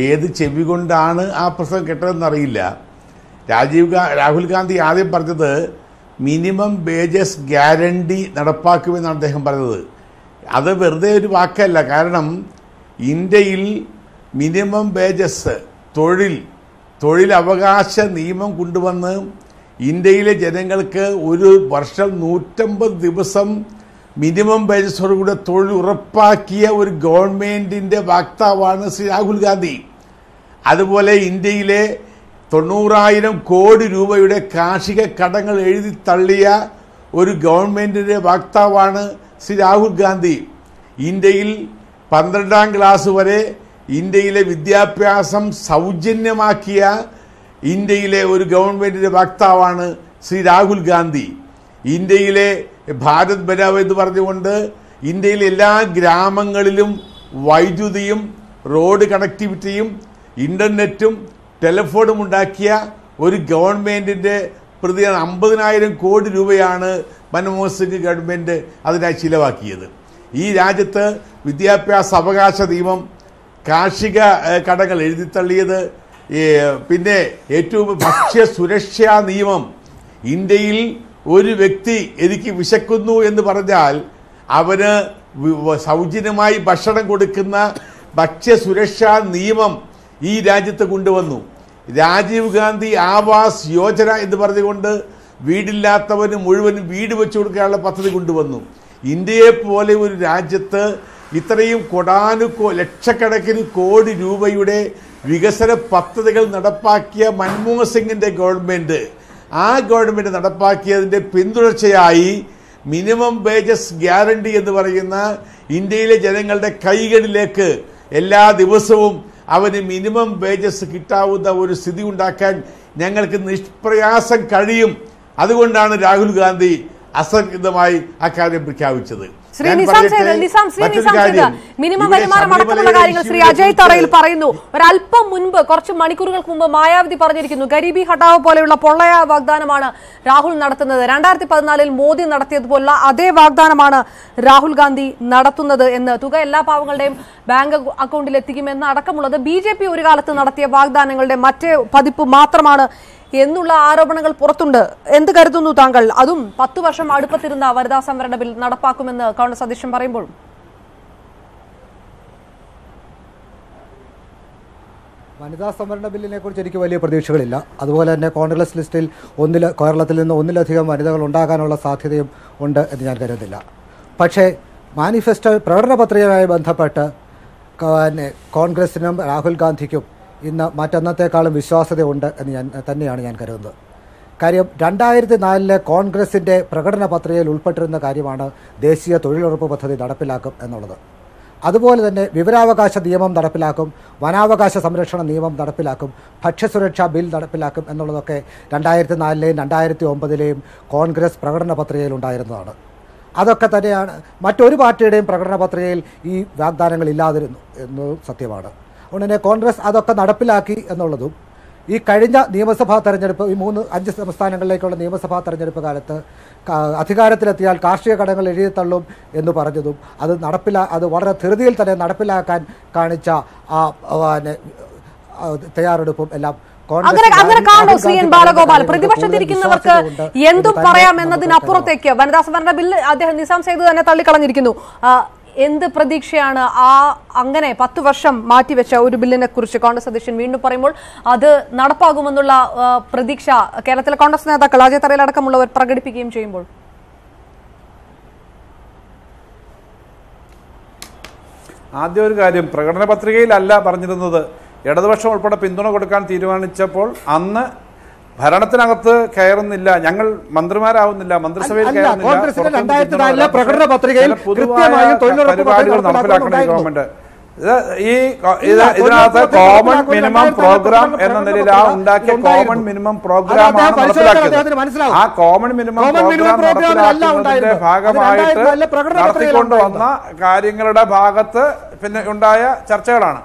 ഏത് ചെവി കൊണ്ടാണ് ആ പ്രശ്നം കേട്ടതെന്നറിയില്ല. രാഹുൽ ഗാന്ധി ആദ്യം പറഞ്ഞത് മിനിമം വേജസ് ഗ്യാരണ്ടി നടപ്പാക്കുമെന്നാണ് അദ്ദേഹം പറഞ്ഞത്. അത് വെറുതെ ഒരു വാക്കല്ല. കാരണം ഇന്ത്യയിൽ മിനിമം വേജസ് തൊഴിലവകാശ നിയമം കൊണ്ടുവന്ന് ഇന്ത്യയിലെ ജനങ്ങൾക്ക് ഒരു വർഷം 150 ദിവസം മിനിമം വേജസോടുകൂടെ തൊഴിൽ ഉറപ്പാക്കിയ ഒരു ഗവൺമെന്റിന്റെ വക്താവാണ് ശ്രീ രാഹുൽ ഗാന്ധി. അതുപോലെ ഇന്ത്യയിലെ 90,000 കോടി രൂപയുടെ കാർഷിക കടങ്ങൾ എഴുതി തള്ളിയ ഒരു ഗവൺമെന്റിന്റെ വക്താവാണ് ശ്രീ രാഹുൽ ഗാന്ധി. ഇന്ത്യയിൽ 12ാം ക്ലാസ് വരെ ഇന്ത്യയിലെ വിദ്യാഭ്യാസം സൗജന്യമാക്കിയ ഇന്ത്യയിലെ ഒരു ഗവൺമെന്റിന്റെ വക്താവാണ് ശ്രീ രാഹുൽ ഗാന്ധി. ഇന്ത്യയിലെ ഭാരത് ബനാവ് എന്ന് പറഞ്ഞുകൊണ്ട് ഇന്ത്യയിലെ എല്ലാ ഗ്രാമങ്ങളിലും വൈദ്യുതിയും റോഡ് കണക്ടിവിറ്റിയും ഇന്റർനെറ്റും ടെലിഫോണും ഉണ്ടാക്കിയ ഒരു ഗവൺമെന്റിന്റെ പ്രതി 50,000 കോടി രൂപയാണ് മൻമോഹൻ സിംഗ് ഗവൺമെന്റ് അതിനായി ചിലവാക്കിയത്. ഈ രാജ്യത്ത് വിദ്യാഭ്യാസ അവകാശ നിയമം, കാർഷിക കടങ്ങൾ എഴുതിത്തള്ളിയത്, പിന്നെ ഏറ്റവും ഭക്ഷ്യ സുരക്ഷാ നിയമം. ഇന്ത്യയിൽ ഒരു വ്യക്തി എനിക്ക് വിശക്കുന്നു എന്ന് പറഞ്ഞാൽ അവന് സൗജന്യമായി ഭക്ഷണം കൊടുക്കുന്ന ഭക്ഷ്യ സുരക്ഷാ നിയമം ഈ രാജ്യത്ത് കൊണ്ടുവന്നു. രാജീവ് ഗാന്ധി ആവാസ് യോജന എന്ന് പറഞ്ഞുകൊണ്ട് വീടില്ലാത്തവന് മുഴുവനും വീട് വെച്ചു കൊടുക്കാനുള്ള പദ്ധതി കൊണ്ടുവന്നു. ഇന്ത്യയെ പോലെ ഒരു രാജ്യത്ത് ഇത്രയും ലക്ഷക്കണക്കിന് കോടി രൂപയുടെ വികസന പദ്ധതികൾ നടപ്പാക്കിയ മൻമോഹൻ സിംഗിന്റെ ഗവൺമെന്റ് ആ ഗവൺമെന്റ് നടപ്പാക്കിയതിന്റെ പിന്തുടർച്ചയായി മിനിമം വേജസ് ഗ്യാരണ്ടി എന്ന് പറയുന്ന ഇന്ത്യയിലെ ജനങ്ങളുടെ കൈകളിലേക്ക് എല്ലാ ദിവസവും അവന് മിനിമം വേജസ് കിട്ടാവുന്ന ഒരു സ്ഥിതി ഉണ്ടാക്കാൻ ഞങ്ങൾക്ക് നിഷ്പ്രയാസം കഴിയും. അതുകൊണ്ടാണ് രാഹുൽ ഗാന്ധി അസംഘടിതമായി അക്കാര്യം പ്രഖ്യാപിച്ചത്. മിനിമം വരുമാനം അടക്കമുള്ള കാര്യങ്ങൾ ശ്രീ അജയ് തറയിൽ പറയുന്നു. ഒരല്പം മുൻപ്, കുറച്ച് മണിക്കൂറുകൾക്ക് മുമ്പ് മായാവതി പറഞ്ഞിരിക്കുന്നു, ഗരീബി ഹഠാവ് പോലെയുള്ള പൊള്ളയ വാഗ്ദാനമാണ് രാഹുൽ നടത്തുന്നത്. 2014 മോദി നടത്തിയതുപോലുള്ള അതേ വാഗ്ദാനമാണ് രാഹുൽ ഗാന്ധി നടത്തുന്നത് എന്ന്, തുക എല്ലാ പാവങ്ങളുടെയും ബാങ്ക് അക്കൗണ്ടിൽ എത്തിക്കുമെന്ന് അടക്കമുള്ളത് BJP ഒരു കാലത്ത് നടത്തിയ വാഗ്ദാനങ്ങളുടെ മറ്റേ പതിപ്പ് മാത്രമാണ് എന്നുള്ള ആരോപണങ്ങൾ പുറത്തുണ്ട്. എന്ത് കരുതുന്നു താങ്കൾ? അതും 10 വർഷം അടുപ്പത്തിരുന്ന വനിതാ സംവരണ ബിൽ നടപ്പാക്കുമെന്ന് കോൺഗ്രസ് അധ്യക്ഷൻ പറയുമ്പോൾ വനിതാ സംവരണ ബില്ലിനെ കുറിച്ച് എനിക്ക് വലിയ പ്രതീക്ഷകളില്ല. അതുപോലെ തന്നെ കോൺഗ്രസ് ലിസ്റ്റിൽ കേരളത്തിൽ നിന്ന് ഒന്നിലധികം വനിതകൾ ഉണ്ടാകാനുള്ള സാധ്യതയും ഉണ്ട് എന്ന് ഞാൻ കരുതുന്നില്ല. പക്ഷേ മാനിഫെസ്റ്റോ പ്രകടന പത്രികയുമായി ബന്ധപ്പെട്ട് കോൺഗ്രസിനും രാഹുൽ ഗാന്ധിക്കും ഇന്ന് മറ്റന്നത്തേക്കാളും വിശ്വാസ്യതയുണ്ട് എന്ന് തന്നെയാണ് ഞാൻ കരുതുന്നത്. കാര്യം 2004 കോൺഗ്രസിൻ്റെ പ്രകടന പത്രികയിൽ ഉൾപ്പെട്ടിരുന്ന കാര്യമാണ് ദേശീയ തൊഴിലുറപ്പ് പദ്ധതി നടപ്പിലാക്കും എന്നുള്ളത്. അതുപോലെ തന്നെ വിവരാവകാശ നിയമം നടപ്പിലാക്കും, വനാവകാശ സംരക്ഷണ നിയമം നടപ്പിലാക്കും, ഭക്ഷ്യസുരക്ഷാ ബിൽ നടപ്പിലാക്കും എന്നുള്ളതൊക്കെ 2004 2009 കോൺഗ്രസ് പ്രകടന പത്രികയിൽ ഉണ്ടായിരുന്നതാണ്. അതൊക്കെ തന്നെയാണ് മറ്റൊരു പാർട്ടിയുടെയും പ്രകടന പത്രികയിൽ ഈ വാഗ്ദാനങ്ങൾ ഇല്ലാതിരുന്നു എന്നതും സത്യമാണ്. അതുകൊണ്ട് തന്നെ കോൺഗ്രസ് അതൊക്കെ നടപ്പിലാക്കി എന്നുള്ളതും ഈ കഴിഞ്ഞ നിയമസഭാ തെരഞ്ഞെടുപ്പ്, ഈ 5 സംസ്ഥാനങ്ങളിലേക്കുള്ള നിയമസഭാ തെരഞ്ഞെടുപ്പ് കാലത്ത് അധികാരത്തിലെത്തിയാൽ കാർഷിക കടങ്ങൾ എഴുതിത്തള്ളും എന്ന് പറഞ്ഞതും അത് വളരെ ധൃതിയിൽ തന്നെ നടപ്പിലാക്കാൻ കാണിച്ച ആ തയ്യാറെടുപ്പും എല്ലാം അങ്ങനെ കാണോ ശ്രീ എൻ ബാലഗോപാൽ? പ്രതിപക്ഷത്തിരിക്കുന്നവർക്ക് എന്തും പറയാം എന്നതിനപ്പുറത്തേക്ക് വനിതാ സംവരണ ബില്ല് അദ്ദേഹം നിസാം സെയ്ദ് തന്നെ തള്ളിക്കളഞ്ഞിരിക്കുന്നു. എന്ത് പ്രതീക്ഷയാണ് അങ്ങനെ 10 വർഷം മാറ്റിവെച്ച ഒരു ബില്ലിനെ കുറിച്ച് കോൺഗ്രസ് അധ്യക്ഷൻ വീണ്ടും പറയുമ്പോൾ അത് നടപ്പാകുമെന്നുള്ള പ്രതീക്ഷ കേരളത്തിലെ കോൺഗ്രസ് നേതാക്കൾ അജയ് തറയിൽ അടക്കമുള്ളവർ പ്രകടിപ്പിക്കുകയും ചെയ്യുമ്പോൾ? ആദ്യം ഒരു കാര്യം, പ്രകടന പത്രികയിലല്ല പറഞ്ഞിരുന്നത്. ഇടതുപക്ഷം ഉൾപ്പെടെ പിന്തുണ കൊടുക്കാൻ തീരുമാനിച്ചപ്പോൾ അന്ന് ഭരണത്തിനകത്ത് കയറുന്നില്ല, ഞങ്ങൾ മന്ത്രിമാരാവുന്നില്ല, മന്ത്രിസഭയിൽ കയറുന്നില്ല, പരിപാടികൾ നടപ്പിലാക്കണം ഈ ഗവൺമെന്റ്. ഇതിനകത്ത് കോമൺ മിനിമം പ്രോഗ്രാം എന്ന നിലയിൽ ഉണ്ടാക്കിയ കോമൺ മിനിമം പ്രോഗ്രാമാണ് നടപ്പിലാക്കിയത്. ആ കോമൺ മിനിമം പ്രോഗ്രാം നടപ്പിലാക്കുന്നതിന്റെ ഭാഗമായിട്ട് നടത്തിക്കൊണ്ടുവന്ന കാര്യങ്ങളുടെ ഭാഗത്ത് പിന്നെ ഉണ്ടായ ചർച്ചകളാണ്.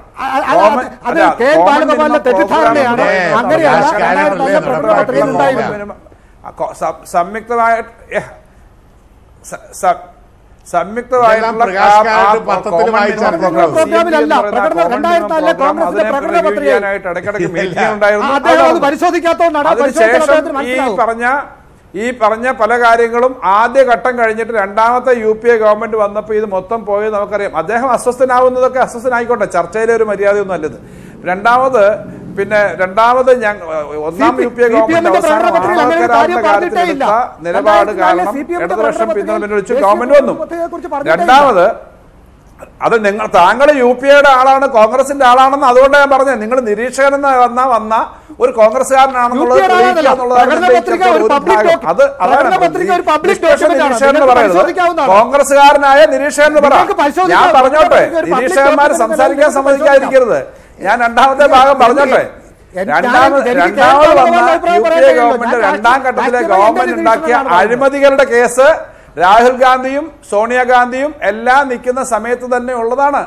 ഈ പറഞ്ഞ പല കാര്യങ്ങളും ആദ്യഘട്ടം കഴിഞ്ഞിട്ട് രണ്ടാമത്തെ UPA ഗവൺമെന്റ് വന്നപ്പോൾ ഇത് മൊത്തം പോയത് നമുക്കറിയാം. അദ്ദേഹം അസ്വസ്ഥനാവുന്നതൊക്കെ അസ്വസ്ഥനായിക്കോട്ടെ, ചർച്ചയിലെ ഒരു മര്യാദയൊന്നും അല്ലത്. രണ്ടാമത് ഒന്നാം UPA ഗവൺമെന്റ് നിലപാട് കാരണം ഇടതുപക്ഷം പിന്തുണ വെച്ച് ഗവൺമെന്റ് വന്നു. രണ്ടാമത് അത് താങ്കൾ UPAയുടെ ആളാണ്, കോൺഗ്രസിന്റെ ആളാണെന്ന് അതുകൊണ്ട് ഞാൻ പറഞ്ഞത്, നിങ്ങൾ നിരീക്ഷകനെന്ന് വന്ന ഒരു കോൺഗ്രസ്സുകാരനാണെന്നുള്ളത് കോൺഗ്രസ്സുകാരനായ നിരീക്ഷകൻ എന്ന് പറയാം. ഞാൻ പറഞ്ഞോട്ടെ, നിരീക്ഷകന്മാർ സംസാരിക്കാൻ സമ്മതിക്കാതിരിക്കരുത്. ഞാൻ രണ്ടാമത്തെ ഭാഗം പറഞ്ഞോട്ടെ. രണ്ടാമത് വന്ന UPA ഗവൺമെന്റ് രണ്ടാം ഘട്ടത്തിലെ ഗവൺമെന്റ് ഉണ്ടാക്കിയ അഴിമതികളുടെ കേസ് രാഹുൽ ഗാന്ധിയും സോണിയാഗാന്ധിയും എല്ലാം നിൽക്കുന്ന സമയത്ത് തന്നെ ഉള്ളതാണ്.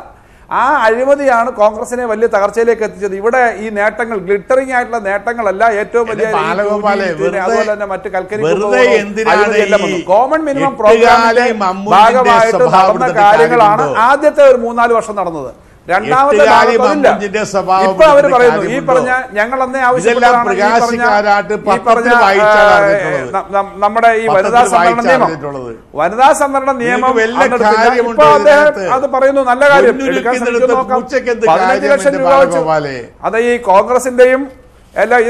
ആ അഴിമതിയാണ് കോൺഗ്രസിനെ വലിയ തകർച്ചയിലേക്ക് എത്തിച്ചത്. ഇവിടെ ഈ നേട്ടങ്ങൾ ഗ്ലിറ്ററിംഗ് ആയിട്ടുള്ള നേട്ടങ്ങളല്ല, ഏറ്റവും വലിയ അതുപോലെ തന്നെ മറ്റ് കൽക്കരി കോമൺ മിനിമം പ്രോഗ്രാമിന്റെ ഭാഗമായിട്ട് നടന്ന കാര്യങ്ങളാണ് ആദ്യത്തെ ഒരു 3-4 വർഷം നടന്നത്. രണ്ടാമത്തെ ഇപ്പൊ അവര് പറയുന്നു, ഈ പറഞ്ഞ ഞങ്ങൾ അന്നേ ആവശ്യപ്പെട്ടതാണ് നമ്മുടെ ഈ വനിതാ സംവരണ നിയമം. വനിതാ സംവരണ നിയമം ഇപ്പൊ അദ്ദേഹം അത് പറയുന്നു, നല്ല കാര്യം, 15 ലക്ഷം രൂപ വെച്ചു. അത് ഈ കോൺഗ്രസിന്റെയും എല്ലാം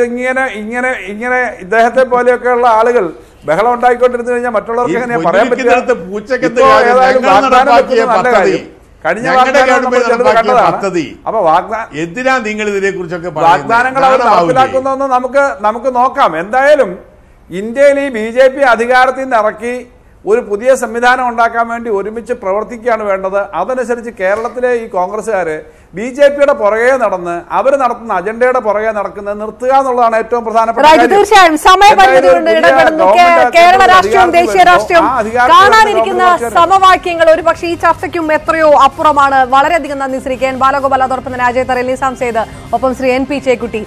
ഇങ്ങനെ ഇദ്ദേഹത്തെ പോലെയൊക്കെയുള്ള ആളുകൾ ബഹളം ഉണ്ടായിക്കൊണ്ടിരുന്നു കഴിഞ്ഞാൽ മറ്റുള്ളവർക്ക് എങ്ങനെയാ പറയാൻ പറ്റില്ല. ഏതായാലും വാഗ്ദാനം വെക്കുന്ന നല്ല കാര്യം. കഴിഞ്ഞ വാഗ്ദാനങ്ങൾ നടപ്പിലാക്കുന്നതെന്ന് നമുക്ക് നോക്കാം. എന്തായാലും ഇന്ത്യയിൽ ഈ BJP അധികാരത്തിൽ നിന്ന് ഇറക്കി ഒരു പുതിയ സംവിധാനം ഉണ്ടാക്കാൻ വേണ്ടി ഒരുമിച്ച് പ്രവർത്തിക്കുകയാണ് വേണ്ടത്. അതനുസരിച്ച് കേരളത്തിലെ ഈ കോൺഗ്രസ്സുകാർ BJPയുടെ പുറകെ നടന്ന് അവർ നടത്തുന്ന അജണ്ടയുടെ പുറകെ നടക്കുന്നത് നിർത്തുക എന്നുള്ളതാണ് ഏറ്റവും പ്രധാനപ്പെട്ട കാര്യം. തീർച്ചയായും സമയപരിധികൊണ്ട് ഇടപെടുന്നു. കേരള രാഷ്ട്രീയവും ദേശീയ രാഷ്ട്രീയവും കാണാനിരിക്കുന്ന സമവാക്യങ്ങൾ ഒരുപക്ഷെ ഈ ചർച്ചയ്ക്കും എത്രയോ അപ്പുറമാണ്. വളരെയധികം നന്ദി ശ്രീ KN ബാലഗോപാൽ, അതോടൊപ്പം തന്നെ അജയ് തറേലി, സംസേദ്, ഒപ്പം ശ്രീ NP ചേക്കുട്ടി.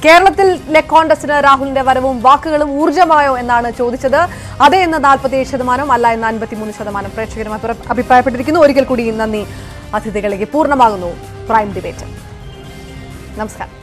കേരളത്തിലെ കോൺഗ്രസിന് രാഹുലിന്റെ വരവും വാക്കുകളും ഊർജ്ജമായോ എന്നാണ് ചോദിച്ചത്. അതെ എന്ന് 47%, അല്ല എന്ന് 53% പ്രേക്ഷകരും അഭിപ്രായപ്പെട്ടിരിക്കുന്നു. ഒരിക്കൽ കൂടി നന്ദി. അതിഥികളിലേക്ക് പൂർണ്ണമാകുന്നു പ്രൈം ഡിബേറ്റ്. നമസ്കാരം.